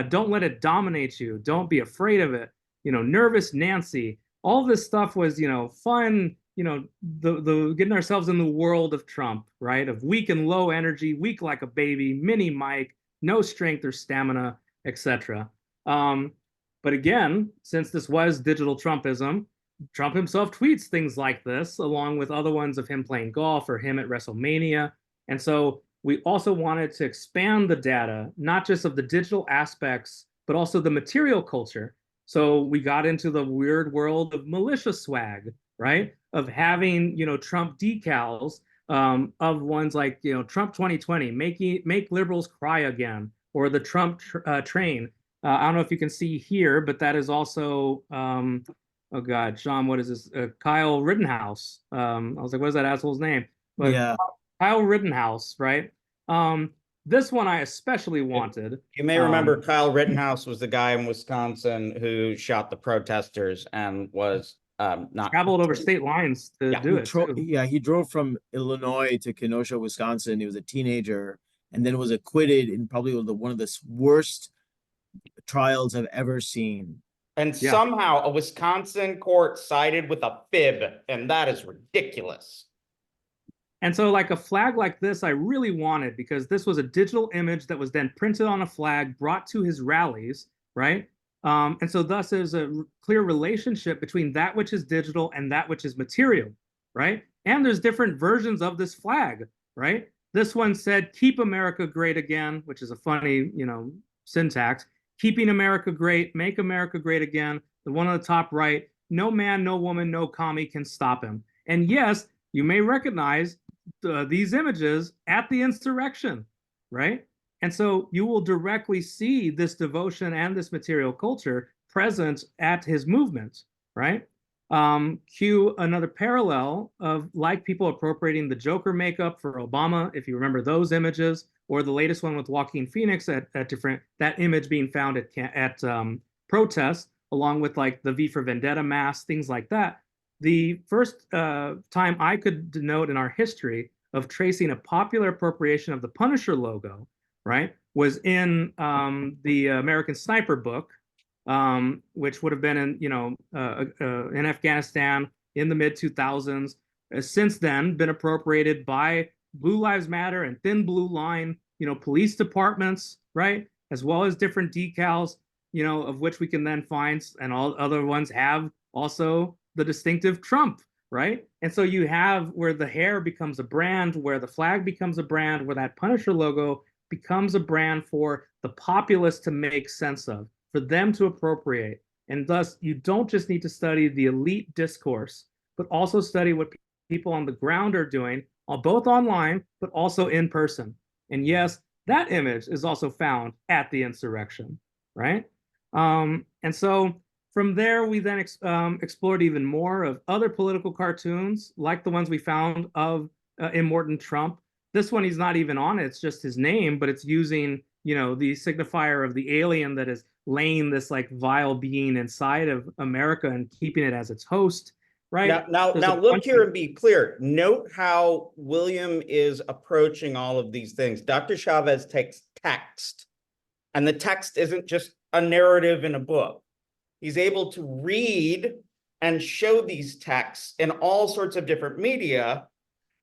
Don't let it dominate you. Don't be afraid of it. Nervous Nancy. All this stuff was, fun, the getting ourselves in the world of Trump, right? Of weak and low energy, weak like a baby, mini Mike, no strength or stamina, etc. But again, since this was digital Trumpism, Trump himself tweets things like this, along with other ones of him playing golf or him at WrestleMania. And so we also wanted to expand the data, not just of the digital aspects, but also the material culture. So we got into the weird world of militia swag, right? Of having, Trump decals of ones like, Trump 2020, make liberals cry again, or the Trump train. I don't know if you can see here, but that is also oh God, Shyam, what is this? Kyle Rittenhouse. I was like, what is that asshole's name? But Yeah. Kyle Rittenhouse, right? This one I especially wanted. You may remember Kyle Rittenhouse was the guy in Wisconsin who shot the protesters and was not traveled over state lines to do it. Yeah, he drove from Illinois to Kenosha, Wisconsin. He was a teenager and then was acquitted in probably one of the worst trials I've ever seen. And somehow a Wisconsin court sided with a fib, and that is ridiculous. And so like a flag like this, I really wanted, because this was a digital image that was then printed on a flag, brought to his rallies, right? And so thus there's a clear relationship between that which is digital and that which is material, right? And there's different versions of this flag, right? This one said, "Keep America Great Again," which is a funny, syntax. "Keeping America Great, Make America Great Again." The one on the top right, "No man, no woman, no commie can stop him." And yes, you may recognize these images at the insurrection, right? And so you will directly see this devotion and this material culture present at his movements, right? Cue another parallel of like people appropriating the Joker makeup for Obama, if you remember those images, or the latest one with Joaquin Phoenix at different, that image being found at protests, along with like the V for Vendetta mask, things like that. The first time I could denote in our history of tracing a popular appropriation of the Punisher logo, right, was in the American Sniper book, which would have been in Afghanistan in the mid 2000s. Since then, been appropriated by Blue Lives Matter and Thin Blue Line, police departments, right, as well as different decals, of which we can then find, and all other ones have also the distinctive Trump, right? And so you have where the hair becomes a brand, where the flag becomes a brand, where that Punisher logo becomes a brand for the populace to make sense of, for them to appropriate. And thus, you don't just need to study the elite discourse, but also study what people on the ground are doing, both online, but also in person. And yes, that image is also found at the insurrection, right? And so from there, we then explored even more of other political cartoons, like the ones we found of Immortan Trump. This one, he's not even on it. It's just his name, but it's using, the signifier of the alien that is laying this like vile being inside of America and keeping it as its host. right? There's Now a look bunch here of, and be clear. Note how William is approaching all of these things. Dr. Chavez takes text, and the text isn't just a narrative in a book. He's able to read and show these texts in all sorts of different media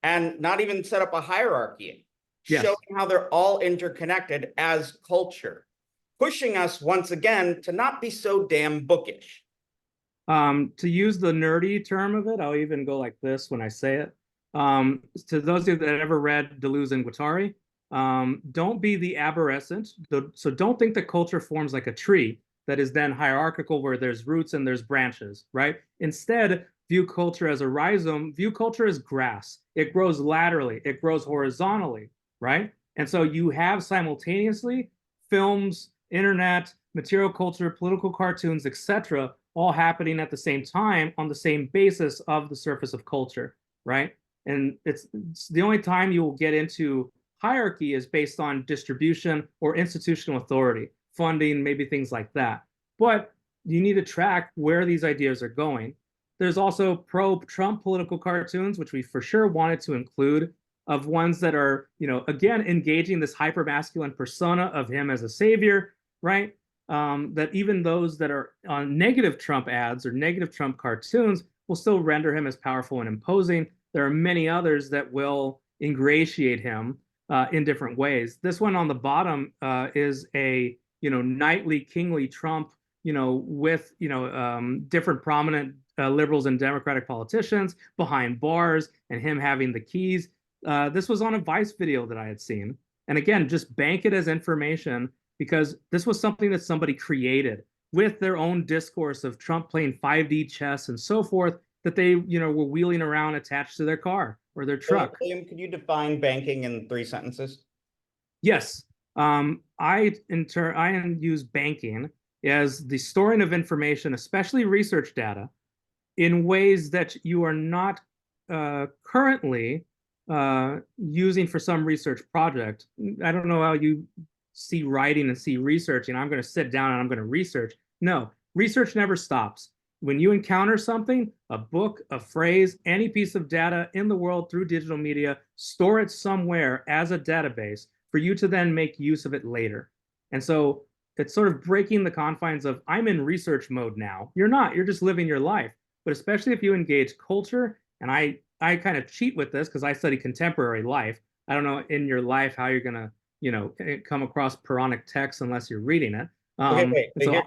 and not even set up a hierarchy, yes. showing how they're all interconnected as culture, pushing us once again to not be so damn bookish. To use the nerdy term of it, I'll even go like this when I say it. To those of you that ever read Deleuze and Guattari, don't be the aberrant. So don't think that culture forms like a tree that is then hierarchical where there's roots and there's branches, right? Instead, view culture as a rhizome, view culture as grass. It grows laterally, it grows horizontally, right? And so you have simultaneously films, internet, material culture, political cartoons, etc., all happening at the same time on the same basis of the surface of culture, right? And it's the only time you will get into hierarchy is based on distribution or institutional authority, funding, maybe things like that. But you need to track where these ideas are going. There's also pro-Trump political cartoons, which we for sure wanted to include, of ones that are, again, engaging this hyper-masculine persona of him as a savior, right? That even those that are on negative Trump ads or negative Trump cartoons will still render him as powerful and imposing. There are many others that will ingratiate him in different ways. This one on the bottom is a knightly, kingly Trump, with different prominent liberals and Democratic politicians behind bars and him having the keys. This was on a Vice video that I had seen, and again, just bank it as information, because this was something that somebody created with their own discourse of Trump playing 5D chess and so forth, that they, were wheeling around attached to their car or their truck. William, could you define banking in 3 sentences? Yes. I use banking as the storing of information, especially research data, in ways that you are not currently using for some research project. I don't know how you see writing and see researching. I'm going to sit down and I'm going to research. No, research never stops. When you encounter something, a book, a phrase, any piece of data in the world through digital media, store it somewhere as a database for you to then make use of it later. And so it's sort of breaking the confines of, I'm in research mode now. You're not, you're just living your life. But especially if you engage culture, and I kind of cheat with this because I study contemporary life. I don't know in your life how you're going to come across Puranic texts unless you're reading it. Okay, wait. So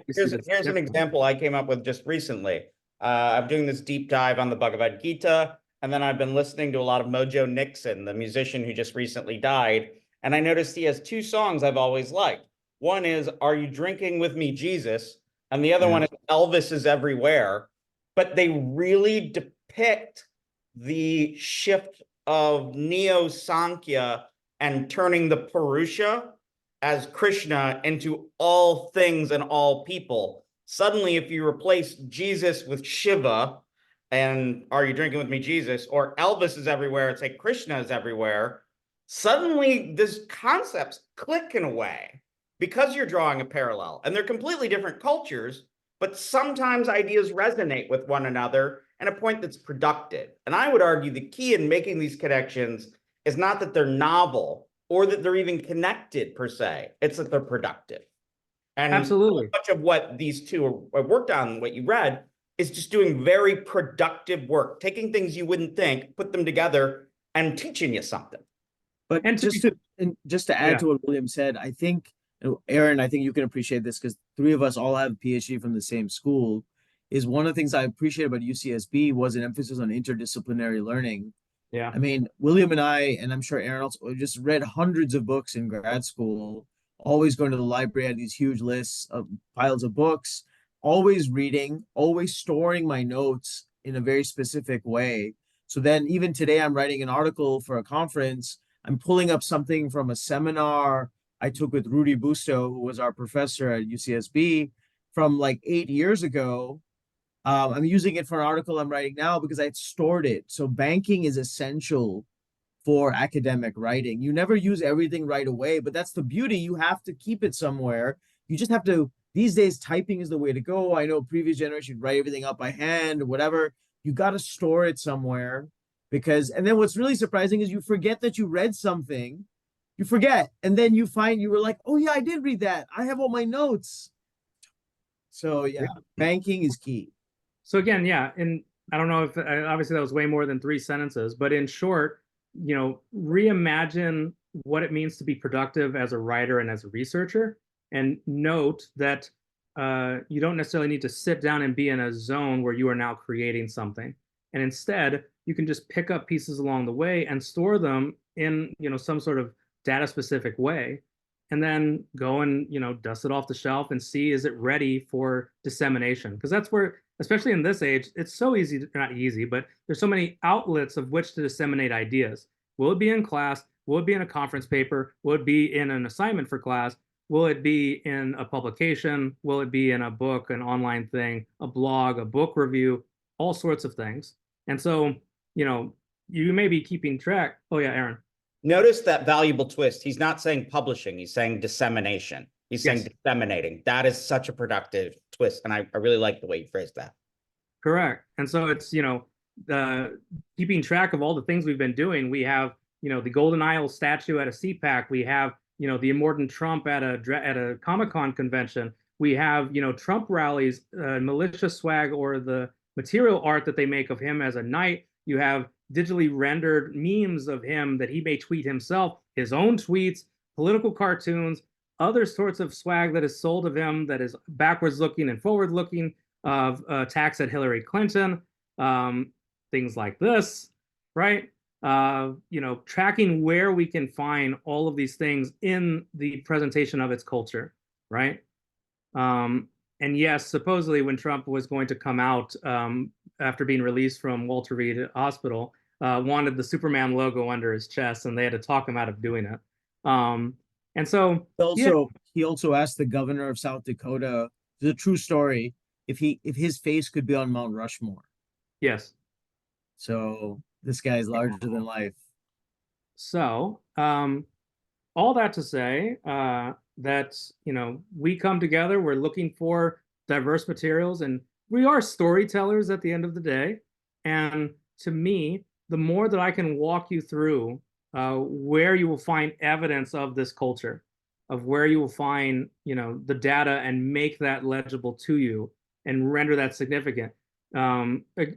Here's an example I came up with just recently. I'm doing this deep dive on the Bhagavad Gita, and then I've been listening to a lot of Mojo Nixon, the musician who just recently died, and I noticed he has 2 songs I've always liked. One is "Are You Drinking With Me, Jesus?" and the other one is "Elvis Is Everywhere." But they really depict the shift of Neo-Sankhya and turning the Purusha as Krishna into all things and all people. Suddenly, if you replace Jesus with Shiva and "Are You Drinking With Me, Jesus?" or "Elvis is everywhere," and say Krishna is everywhere, suddenly these concepts click in a way because you're drawing a parallel. And they're completely different cultures, but sometimes ideas resonate with one another in a point that's productive. And I would argue the key in making these connections is not that they're novel or that they're even connected per se. It's that they're productive. And absolutely, much of what these two are worked on, what you read, is just doing very productive work, taking things you wouldn't think, put them together, and teaching you something. But and just to add to what William said, I think, Aaron, I think you can appreciate this because 3 of us all have a PhD from the same school. Is one of the things I appreciate about UCSB was an emphasis on interdisciplinary learning. yeah. I mean, William and I, and I'm sure Aaron also, just read hundreds of books in grad school, always going to the library, had these huge lists of piles of books, always reading, always storing my notes in a very specific way. So then even today, I'm writing an article for a conference. I'm pulling up something from a seminar I took with Rudy Busto, who was our professor at UCSB from like 8 years ago. I'm using it for an article I'm writing now because I stored it. So banking is essential for academic writing. You never use everything right away, but that's the beauty. You have to keep it somewhere. You just have to, these days, typing is the way to go. I know previous generation write everything up by hand or whatever, you got to store it somewhere because, and then what's really surprising is you forget that you read something, you forget, and then you find you were like, oh yeah, I did read that. I have all my notes. So yeah, banking is key. So again, yeah, and I don't know if obviously that was way more than 3 sentences, but in short, reimagine what it means to be productive as a writer and as a researcher, and note that you don't necessarily need to sit down and be in a zone where you are now creating something, and instead you can just pick up pieces along the way and store them in some sort of data specific way, and then go and dust it off the shelf and see, is it ready for dissemination? Because that's where, especially in this age, it's so easy, not easy, but there's so many outlets of which to disseminate ideas. Will it be in class? Will it be in a conference paper? Will it be in an assignment for class? Will it be in a publication? Will it be in a book, an online thing, a blog, a book review, all sorts of things? And so, you may be keeping track. Oh yeah, Aaron. Notice that valuable twist. He's not saying publishing, he's saying dissemination. He's saying disseminating. That is such a productive twist. And I really like the way you phrased that. Correct. And so it's, keeping track of all the things we've been doing. We have, the Golden Isle statue at a CPAC. We have, the Immortan Trump at a Comic-Con convention. We have, Trump rallies, militia swag, or the material art that they make of him as a knight. You have digitally rendered memes of him that he may tweet himself, his own tweets, political cartoons, other sorts of swag that is sold of him that is backwards looking and forward looking, of attacks at Hillary Clinton, things like this, right? Tracking where we can find all of these things in the presentation of its culture, right? And yes, supposedly when Trump was going to come out after being released from Walter Reed Hospital, wanted the Superman logo under his chest, and they had to talk him out of doing it. And so he also asked the governor of South Dakota, the true story, if his face could be on Mount Rushmore. Yes. So this guy is larger than life. So all that to say that we come together, we're looking for diverse materials, and we are storytellers at the end of the day. And to me, the more that I can walk you through where you will find evidence of this culture, of where you will find the data, and make that legible to you and render that significant. You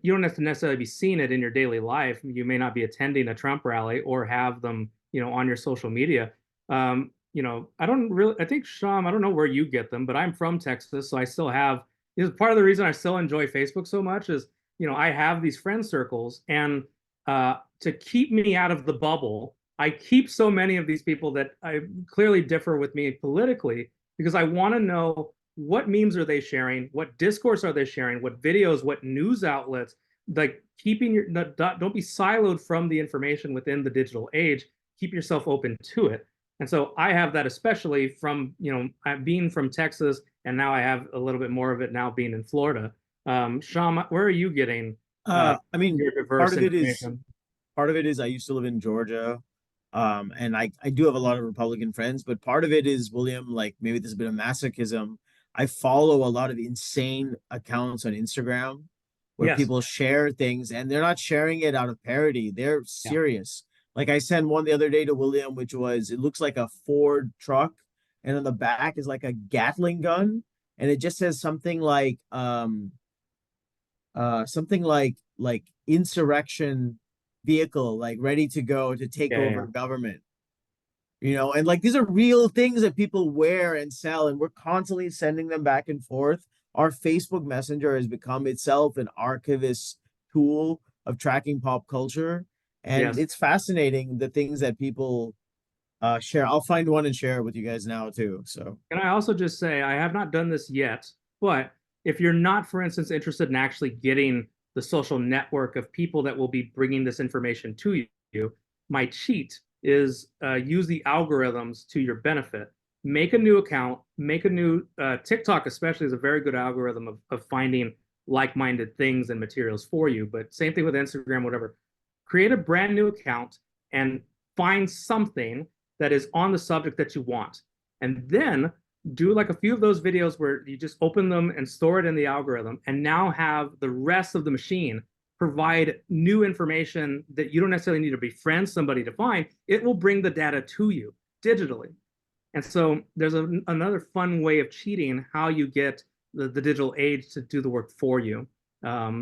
don't have to necessarily be seeing it in your daily life. You may not be attending a Trump rally or have them on your social media. I think, Shyam, I don't know where you get them, but I'm from Texas, so I still have, part of the reason I still enjoy Facebook so much is, I have these friend circles, and to keep me out of the bubble, I keep so many of these people that I clearly differ with me politically, because I want to know what memes are they sharing, what discourse are they sharing, what videos, what news outlets, like keeping don't be siloed from the information within the digital age. Keep yourself open to it. And so I have that, especially from, being from Texas, and now I have a little bit more of it now being in Florida. Shyam, where are you getting I mean, your diverse part of it is I used to live in Georgia. And I do have a lot of Republican friends, but part of it is, William, like maybe there's a bit of masochism. I follow a lot of insane accounts on Instagram where people share things, and they're not sharing it out of parody. They're serious. Like I sent one the other day to William, which was, it looks like a Ford truck, and on the back is like a Gatling gun, and it just says something like insurrection vehicle, like ready to go to take over government. And like these are real things that people wear and sell, and we're constantly sending them back and forth. Our Facebook Messenger has become itself an archivist tool of tracking pop culture, and it's fascinating the things that people share. I'll find one and share it with you guys now too. So can I also just say, I have not done this yet, but if you're not, for instance, interested in actually getting the social network of people that will be bringing this information to you, my cheat is use the algorithms to your benefit. Make a new account, make a new TikTok especially is a very good algorithm of finding like-minded things and materials for you, but same thing with Instagram, whatever. Create a brand new account and find something that is on the subject that you want. And then do like a few of those videos where you just open them and store it in the algorithm, and now have the rest of the machine provide new information that you don't necessarily need to befriend somebody to find. It will bring the data to you digitally. And so there's another fun way of cheating how you get the digital age to do the work for you.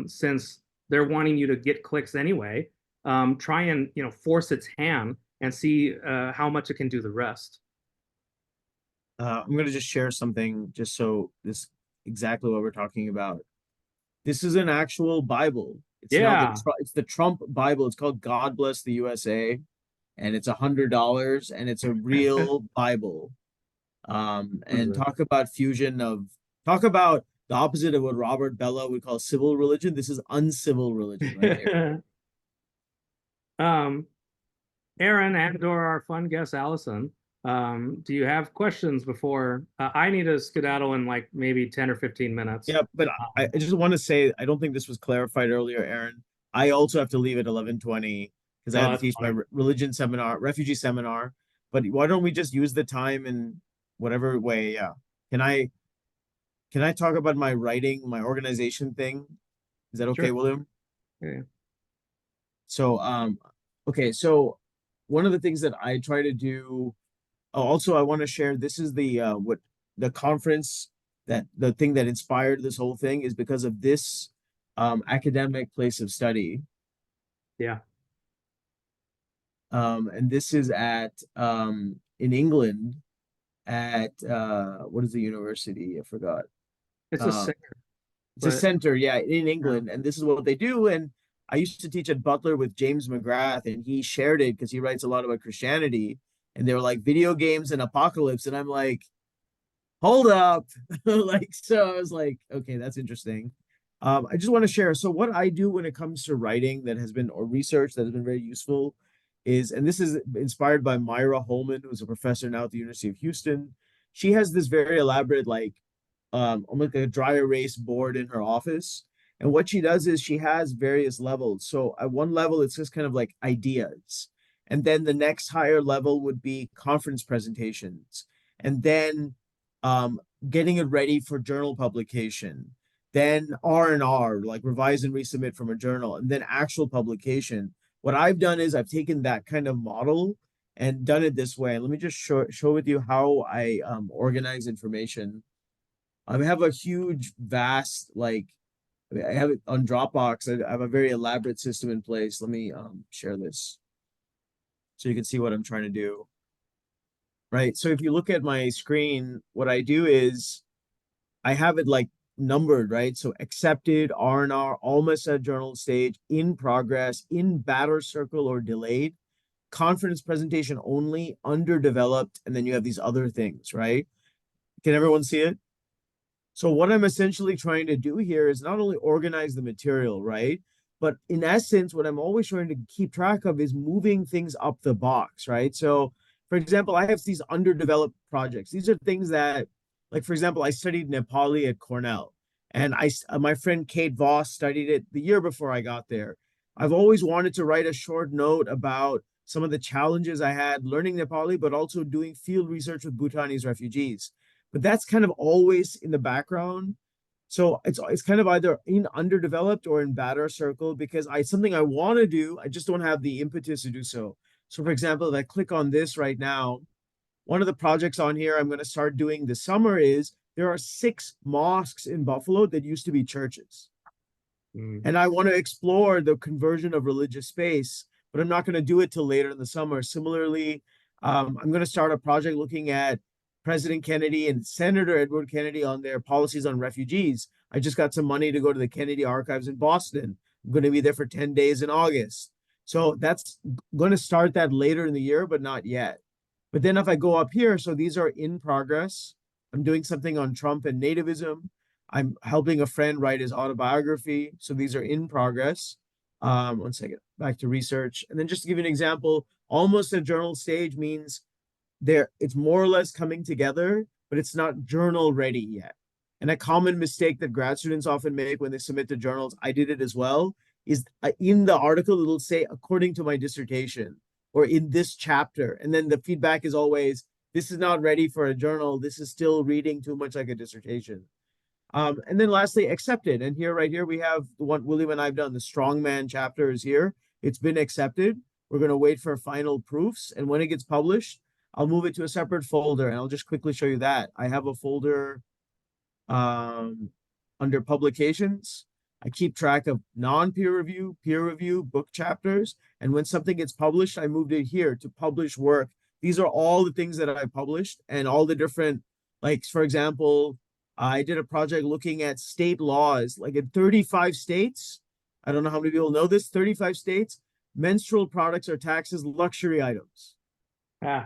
Since they're wanting you to get clicks anyway, try and force its hand and see how much it can do the rest. I'm going to just share something just so this exactly what we're talking about. This is an actual Bible. It's Yeah. not it's the Trump Bible. It's called God Bless the USA, and it's $100, and it's a real Bible. And talk about talk about the opposite of what Robert Bello would call civil religion. This is uncivil religion right here. Aaron and/or our fun guest Allison, do you have questions before I need to skedaddle in like maybe 10 or 15 minutes? Yeah, but I just want to say I don't think this was clarified earlier, Aaron. I also have to leave at 11:20 because I have to teach my religion seminar, refugee seminar. But why don't we just use the time in whatever way? Yeah. Can I talk about my writing, my organization thing? Is that okay, Sure. William? Yeah. So okay, so one of the things that I try to do, also I want to share, this is the what the conference, that the thing that inspired this whole thing is because of this academic place of study. Yeah. And this is at in England at what is the university? I forgot. It's a center, It's a center, yeah, in yeah. England, and this is what they do. And I used to teach at Butler with James McGrath, and he shared it because he writes a lot about Christianity. And they were like video games and apocalypse, and I'm like, hold up, like, so I was like, okay, that's interesting. I just want to share. So what I do when it comes to writing that has been, or research that has been very useful is, and this is inspired by Myra Holman, who's a professor now at the University of Houston. She has this very elaborate, like, almost like a dry erase board in her office. And what she does is she has various levels. So at one level, it's just kind of like ideas. And then the next higher level would be conference presentations. And then getting it ready for journal publication. Then R&R, like revise and resubmit from a journal, and then actual publication. What I've done is I've taken that kind of model and done it this way. Let me just show with you how I organize information. I have a huge, vast, like, I have it on Dropbox. I have a very elaborate system in place. Let me share this so you can see what I'm trying to do. Right. So if you look at my screen, what I do is I have it like numbered, right? So accepted, R&R, almost at journal stage, in progress, in batter circle or delayed, conference presentation only, underdeveloped, and then you have these other things, right? Can everyone see it? So what I'm essentially trying to do here is not only organize the material, right? But in essence, what I'm always trying to keep track of is moving things up the box, right? So for example, I have these underdeveloped projects. These are things that, like, for example, I studied Nepali at Cornell, and my friend Kate Voss studied it the year before I got there. I've always wanted to write a short note about some of the challenges I had learning Nepali, but also doing field research with Bhutanese refugees. But that's kind of always in the background. So it's kind of either in underdeveloped or in batter circle because something I want to do, I just don't have the impetus to do so. So for example, if I click on this right now, one of the projects on here I'm going to start doing this summer is there are 6 mosques in Buffalo that used to be churches. And I want to explore the conversion of religious space, but I'm not going to do it till later in the summer. Similarly, I'm going to start a project looking at President Kennedy and Senator Edward Kennedy on their policies on refugees. I just got some money to go to the Kennedy Archives in Boston. I'm going to be there for 10 days in August. So that's going to start that later in the year, but not yet. But then if I go up here, so these are in progress. I'm doing something on Trump and nativism. I'm helping a friend write his autobiography. So these are in progress. One second, back to research. And then just to give you an example, almost a journal stage means it's more or less coming together, but it's not journal ready yet. And a common mistake that grad students often make when they submit to journals, I did it as well, is in the article, it'll say, according to my dissertation, or in this chapter. And then the feedback is always, this is not ready for a journal. This is still reading too much like a dissertation. And then lastly, accepted. And here, right here, we have the one William and I've done. The strongman chapter is here. It's been accepted. We're going to wait for final proofs. And when it gets published, I'll move it to a separate folder. And I'll just quickly show you that. I have a folder under publications. I keep track of non-peer review, peer review, book chapters. And when something gets published, I moved it here to publish work. These are all the things that I published and all the different, like, for example, I did a project looking at state laws, like in 35 states. I don't know how many people know this, 35 states, menstrual products are taxed as luxury items. Yeah.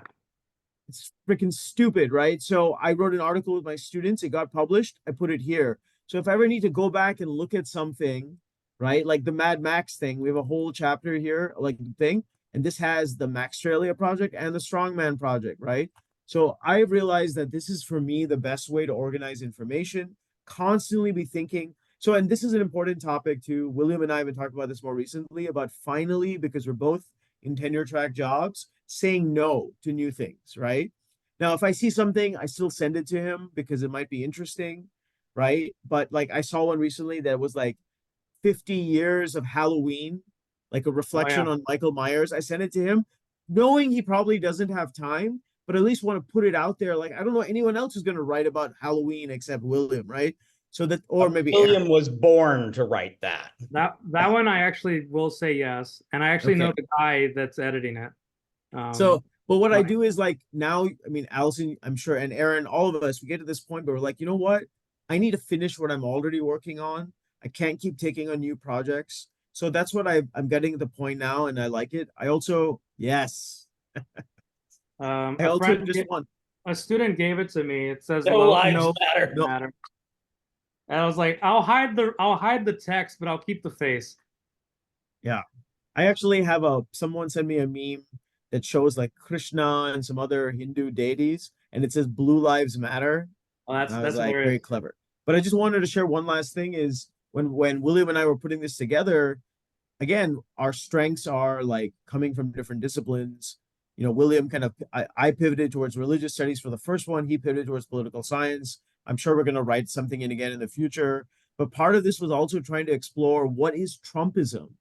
It's freaking stupid, right? So I wrote an article with my students. It got published. I put it here. So if I ever need to go back and look at something, right, like the Mad Max thing, we have a whole chapter here, like the thing, and this has the Maxstralia project and the Strongman project, right? So I realized that this is for me the best way to organize information, constantly be thinking. So, and this is an important topic too. William and I have been talking about this more recently about finally, because we're both in tenure track jobs, saying no to new things, right? Now, if I see something, I still send it to him because it might be interesting, right? But like I saw one recently that was like 50 years of Halloween, like a reflection on Michael Myers. I sent it to him, knowing he probably doesn't have time, but at least want to put it out there. Like, I don't know anyone else who's going to write about Halloween except William, right? So that, or maybe Aaron. William was born to write that. That one I actually will say yes, and I actually know Okay. the guy that's editing it. So, but what I right. do is like now, I mean, Allison, I'm sure, and Aaron, all of us, we get to this point where we're like, you know what? I need to finish what I'm already working on. I can't keep taking on new projects. So that's what I'm getting to the point now, and I like it. I also, yes, I A also friend, just want, a student gave it to me. It says No lives no matter. no, matter. And I was like, I'll hide the text, but I'll keep the face. yeah. I actually have someone sent me a meme that shows like Krishna and some other Hindu deities, and it says Blue Lives Matter. Oh, And I was that's like, hilarious. very clever. But I just wanted to share one last thing is when William and I were putting this together, again, our strengths are like coming from different disciplines. You know, William kind of, I pivoted towards religious studies for the first one. He pivoted towards political science. I'm sure we're going to write something in again in the future. But part of this was also trying to explore what is Trumpism.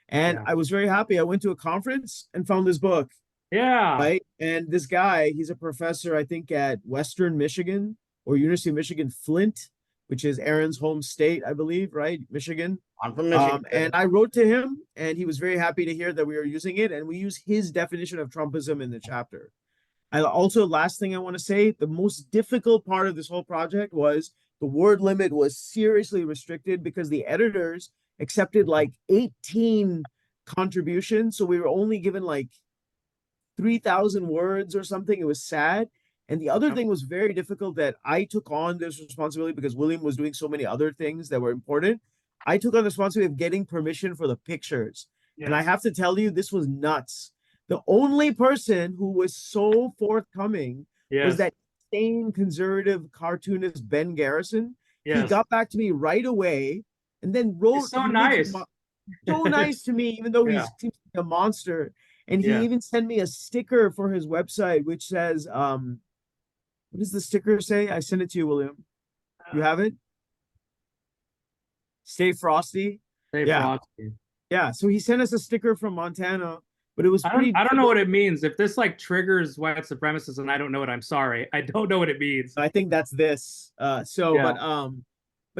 And Yeah. I was very happy. I went to a conference and found this book, Yeah. right? And this guy, he's a professor, I think, at Western Michigan or University of Michigan Flint, which is Aaron's home state, I believe, right? Michigan. I'm from Michigan. And I wrote to him, and he was very happy to hear that we were using it, and we use his definition of Trumpism in the chapter. I also, last thing I want to say, the most difficult part of this whole project was the word limit was seriously restricted because the editors accepted like 18 contributions, so we were only given like 3,000 words or something. It was sad. And the other thing was very difficult that I took on this responsibility because William was doing so many other things that were important. I took on the responsibility of getting permission for the pictures. Yes. And I have to tell you, this was nuts. The only person who was so forthcoming was that same conservative cartoonist Ben Garrison. He got back to me right away and then wrote. He's so nice. So nice to me, even though he's a monster. And he even sent me a sticker for his website, which says, what does the sticker say? I sent it to you, William. You have it? Stay frosty. Stay frosty. Yeah. So he sent us a sticker from Montana, but it was pretty. I don't know what it means. If this like triggers white supremacists and I don't know it, I'm sorry. I don't know what it means. I think that's this. But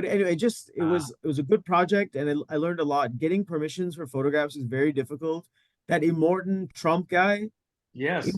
anyway, it was a good project, and I learned a lot. Getting permissions for photographs is very difficult. That Immortan Trump guy. Yes.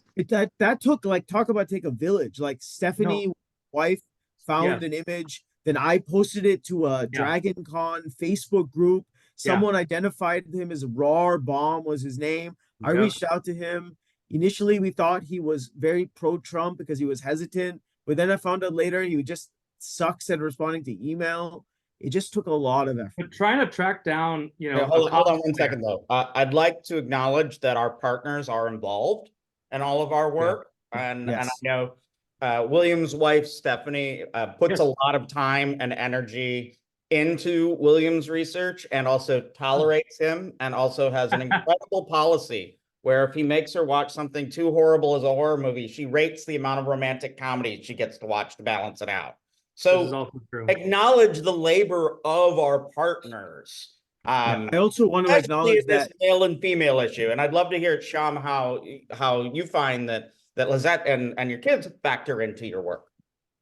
That took like talk about take a village. Like Stephanie, wife, found an image. Then I posted it to a Dragon Con Facebook group. Someone identified him as Raw Bomb was his name. I reached out to him. Initially, we thought he was very pro-Trump because he was hesitant. But then I found out later he just sucks at responding to email. It just took a lot of effort. But trying to track down, hold on 1 second though. I'd like to acknowledge that our partners are involved in all of our work, and I know William's wife Stephanie puts a lot of time and energy into William's research, and also tolerates him, and also has an incredible policy where if he makes her watch something too horrible as a horror movie, she rates the amount of romantic comedy she gets to watch to balance it out. This is So also true. acknowledge the labor of our partners. Yeah, I also want to Especially acknowledge in this that. male and female issue. And I'd love to hear, Shyam, how you find that Lizette and your kids factor into your work.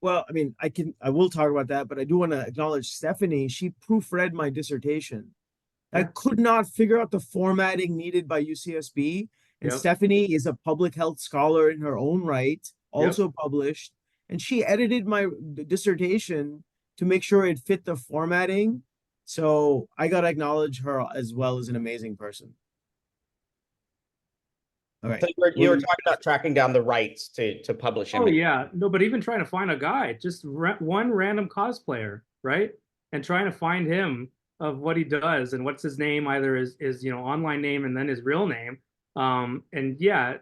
Well, I mean, I will talk about that, but I do want to acknowledge Stephanie. She proofread my dissertation. I Yeah. could not figure out the formatting needed by UCSB. And Yep. Stephanie is a public health scholar in her own right, Yep. also published. And she edited my dissertation to make sure it fit the formatting. So I got to acknowledge her as well as an amazing person. All right. So you were talking about tracking down the rights to publish Oh images. yeah, no, but even trying to find a guy, just one random cosplayer, right? And trying to find him of what he does and what's his name, either his online name and then his real name. And yeah,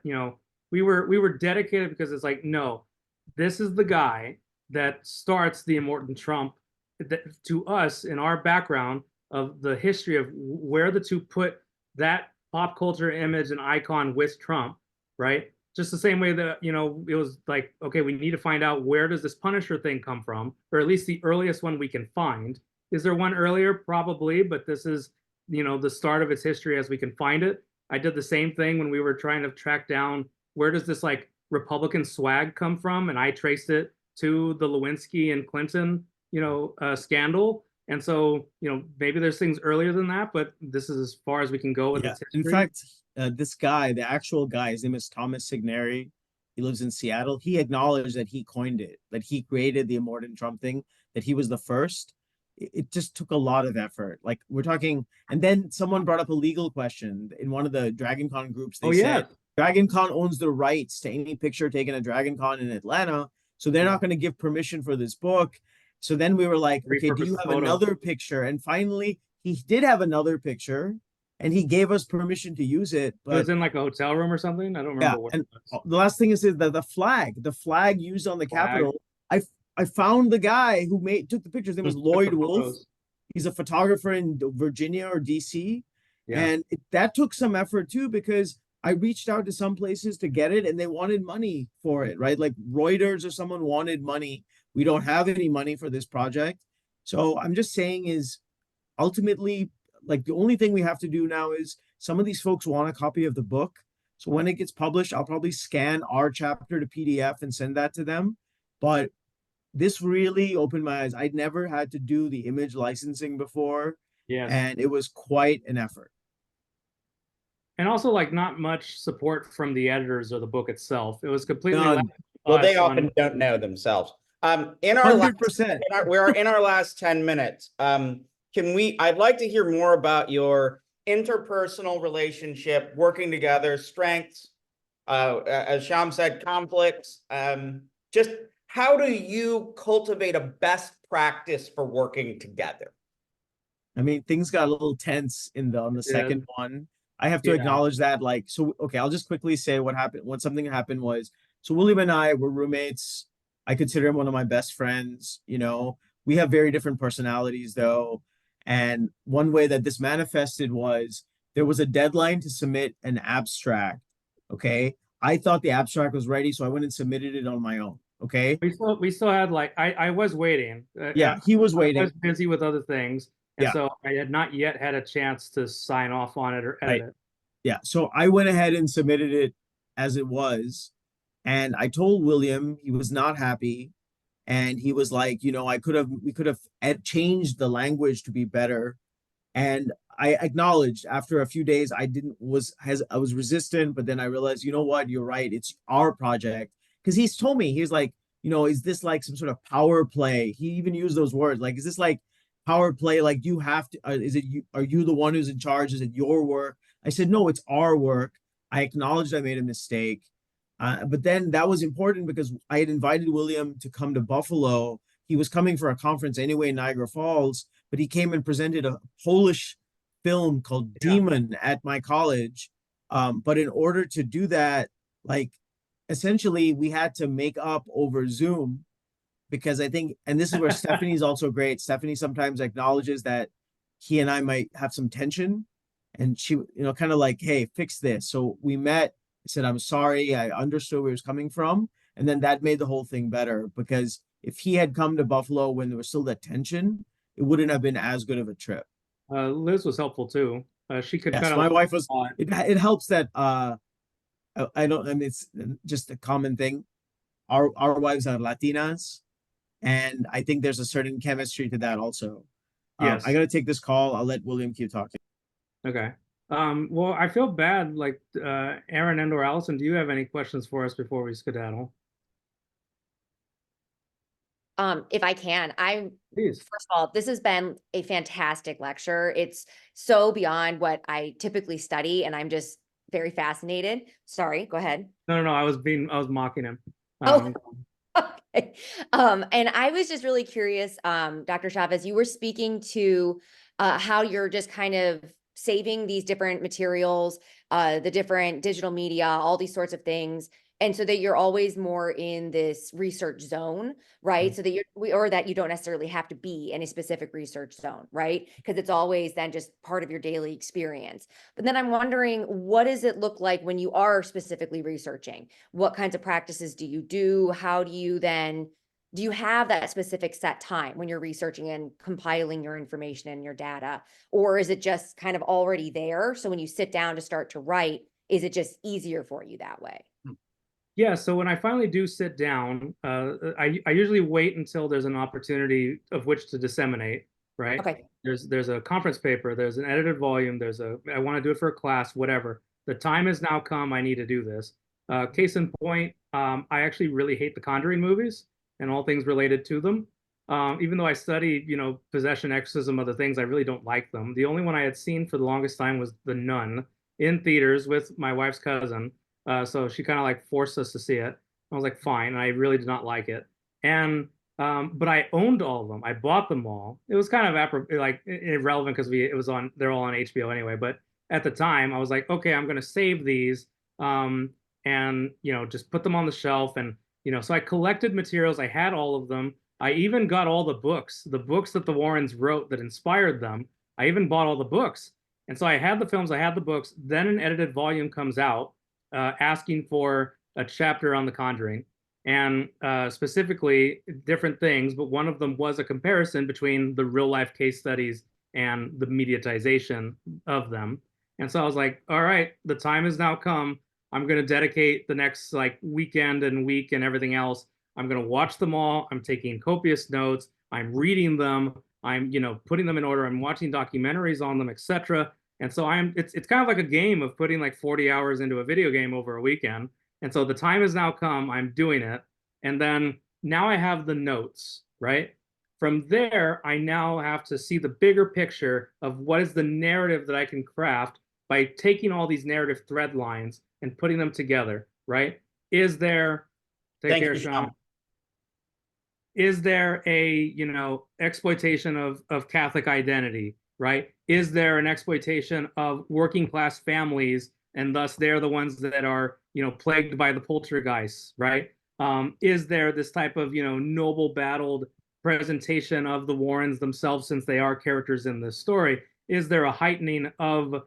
we were dedicated because it's like, no, this is the guy that starts the Immortan Trump that, to us in our background of the history of where the two put that pop culture image and icon with Trump, right? Just the same way that it was like, okay, we need to find out where does this Punisher thing come from, or at least the earliest one we can find. Is there one earlier? Probably, but this is the start of its history as we can find it. I did the same thing when we were trying to track down where does this like Republican swag come from, and I traced it to the Lewinsky and Clinton scandal. And so maybe there's things earlier than that, but this is as far as we can go with its history. In fact, this guy, the actual guy, his name is Thomas Signeri. He lives in Seattle. He acknowledged that he coined it, that he created the Immortan Trump thing, that he was the first. It just took a lot of effort. Like we're talking, and then someone brought up a legal question in one of the Dragon Con groups. They said Dragon Con owns the rights to any picture taken at Dragon Con in Atlanta, so they're not going to give permission for this book. So then we were like, okay, do you have another picture? And finally, he did have another picture, and he gave us permission to use it. But it was in like a hotel room or something. I don't remember what and it was. the last thing is that the flag used on the Capitol. I found the guy who took the pictures. His name was Lloyd Wolf. He's a photographer in Virginia or DC. Yeah. And that took some effort too, because I reached out to some places to get it and they wanted money for it, right? Like Reuters or someone wanted money. We don't have any money for this project. So I'm just saying is ultimately, like the only thing we have to do now is some of these folks want a copy of the book. So when it gets published, I'll probably scan our chapter to PDF and send that to them. But this really opened my eyes. I'd never had to do the image licensing before. Yes. And it was quite an effort. And also like not much support from the editors of the book itself. It was completely well, they often don't know themselves. In our 100%. We're in our last 10 minutes. I'd like to hear more about your interpersonal relationship, working together, strengths, as Shyam said, conflicts. Just how do you cultivate a best practice for working together? I mean, things got a little tense on the second one. I have to acknowledge that. Like, so, okay, I'll just quickly say what happened. When something happened was, so William and I were roommates. I consider him one of my best friends. We have very different personalities though. And one way that this manifested was there was a deadline to submit an abstract. Okay. I thought the abstract was ready, so I went and submitted it on my own. Okay. We still had like I was waiting. He was waiting. I was busy with other things. And so I had not yet had a chance to sign off on it or edit it. Yeah. So I went ahead and submitted it as it was. And I told William, he was not happy. And he was like, we could have changed the language to be better. And I acknowledged after a few days, I was resistant, but then I realized, you know what, you're right. It's our project. Because he's told me, he's like, is this like some sort of power play? He even used those words. Like, is this like power play? Like you have to, are you the one who's in charge? Is it your work? I said, no, it's our work. I acknowledged I made a mistake. But then that was important because I had invited William to come to Buffalo. He was coming for a conference anyway in Niagara Falls, but he came and presented a Polish film called Demon at my college. But in order to do that, like essentially we had to make up over Zoom because I think, and this is where Stephanie's also great. Stephanie sometimes acknowledges that he and I might have some tension and she, kind of like, hey, fix this. So we met. I said, I'm sorry. I understood where he was coming from. And then that made the whole thing better because if he had come to Buffalo when there was still that tension, it wouldn't have been as good of a trip. Liz was helpful too. She could Yes, kind my of wife was. It helps that I don't. I mean, it's just a common thing. Our wives are Latinas, and I think there's a certain chemistry to that also. I yes. gotta take this call. I'll let William keep talking. Okay. Well, I feel bad. Like Aaron and or Allison, do you have any questions for us before we skedaddle? If I can, Please. first of all, this has been a fantastic lecture. It's so beyond what I typically study, and I'm just very fascinated. Sorry, go ahead. No. I was mocking him. Oh, okay. And I was just really curious, Dr. Chavez, you were speaking to how you're just kind of saving these different materials, the different digital media, all these sorts of things. And so that you're always more in this research zone, right? So that or that you don't necessarily have to be in a specific research zone, right? Because it's always then just part of your daily experience. But then I'm wondering, what does it look like when you are specifically researching? What kinds of practices do you do? How do you then, do you have that specific set time when you're researching and compiling your information and your data? Or is it just kind of already there? So when you sit down to start to write, is it just easier for you that way? Yeah, so when I finally do sit down, I usually wait until there's an opportunity of which to disseminate, right? Okay. There's a conference paper, there's an edited volume, I want to do it for a class, whatever. The time has now come, I need to do this. Case in point, I actually really hate the Conjuring movies and all things related to them. Even though I study, possession, exorcism, other things, I really don't like them. The only one I had seen for the longest time was The Nun in theaters with my wife's cousin. So she kind of like forced us to see it. I was like, fine. And I really did not like it. And but I owned all of them. I bought them all. It was kind of like irrelevant because they're all on HBO anyway. But at the time, I was like, okay, I'm going to save these, and just put them on the shelf. And so I collected materials. I had all of them. I even got all the books that the Warrens wrote that inspired them. I even bought all the books. And so I had the films, I had the books. Then an edited volume comes out asking for a chapter on The Conjuring, and specifically different things, but one of them was a comparison between the real life case studies and the mediatization of them. And so I was like, all right, the time has now come. I'm going to dedicate the next like weekend and week and everything else. I'm going to watch them all. I'm taking copious notes. I'm reading them. I'm, putting them in order. I'm watching documentaries on them, etc. And so it's kind of like a game of putting like 40 hours into a video game over a weekend. And so the time has now come, I'm doing it. And then now I have the notes, right? From there, I now have to see the bigger picture of what is the narrative that I can craft by taking all these narrative thread lines and putting them together, right? Is there, take care, Shyam. Is there a, exploitation of Catholic identity, right? Is there an exploitation of working class families, and thus they're the ones that are, plagued by the poltergeists, right? Is there this type of, noble battled presentation of the Warrens themselves, since they are characters in this story? Is there a heightening of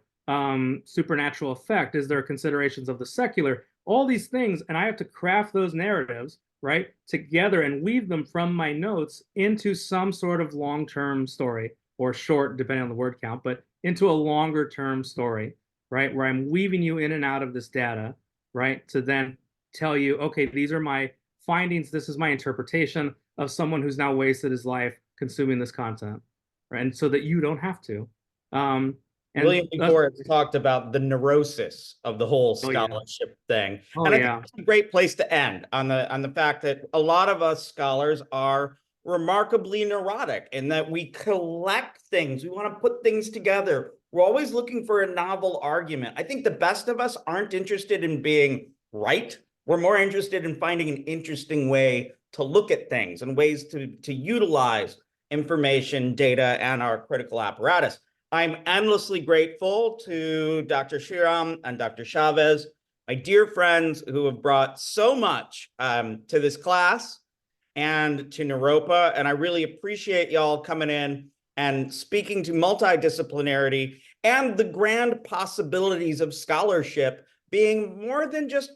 supernatural effect? Is there considerations of the secular? All these things, and I have to craft those narratives, right, together and weave them from my notes into some sort of long-term story, or short, depending on the word count, but into a longer term story, right, where I'm weaving you in and out of this data, right, to then tell you, okay, these are my findings, this is my interpretation of someone who's now wasted his life consuming this content, right, and so that you don't have to. William before has talked about the neurosis of the whole scholarship thing. And I think it's a great place to end on the fact that a lot of us scholars are remarkably neurotic in that we collect things. We want to put things together. We're always looking for a novel argument. I think the best of us aren't interested in being right. We're more interested in finding an interesting way to look at things and ways to utilize information, data, and our critical apparatus. I'm endlessly grateful to Dr. Sriram and Dr. Chavez, my dear friends who have brought so much to this class and to Naropa. And I really appreciate y'all coming in and speaking to multidisciplinarity and the grand possibilities of scholarship being more than just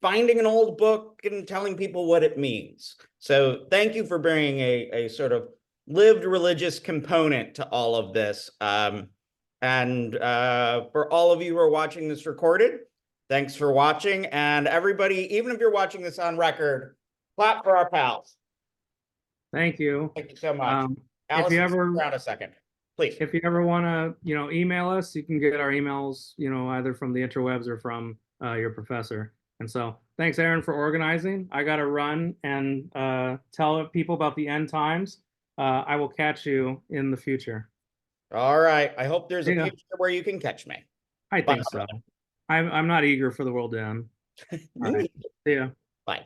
finding an old book and telling people what it means. So thank you for bringing a sort of lived religious component to all of this. And for all of you who are watching this recorded, thanks for watching. And everybody, even if you're watching this on record, clap for our pals. Thank you. Thank you so much. If Allison, you stick ever around a second, please. if you ever want to, email us, you can get our emails, either from the interwebs or from your professor. And so thanks, Aaron, for organizing. I got to run and tell people about the end times. I will catch you in the future. All right. I hope there's a Yeah. picture where you can catch me. I Bye. think so. I'm not eager for the world to end. All right. See ya. Bye.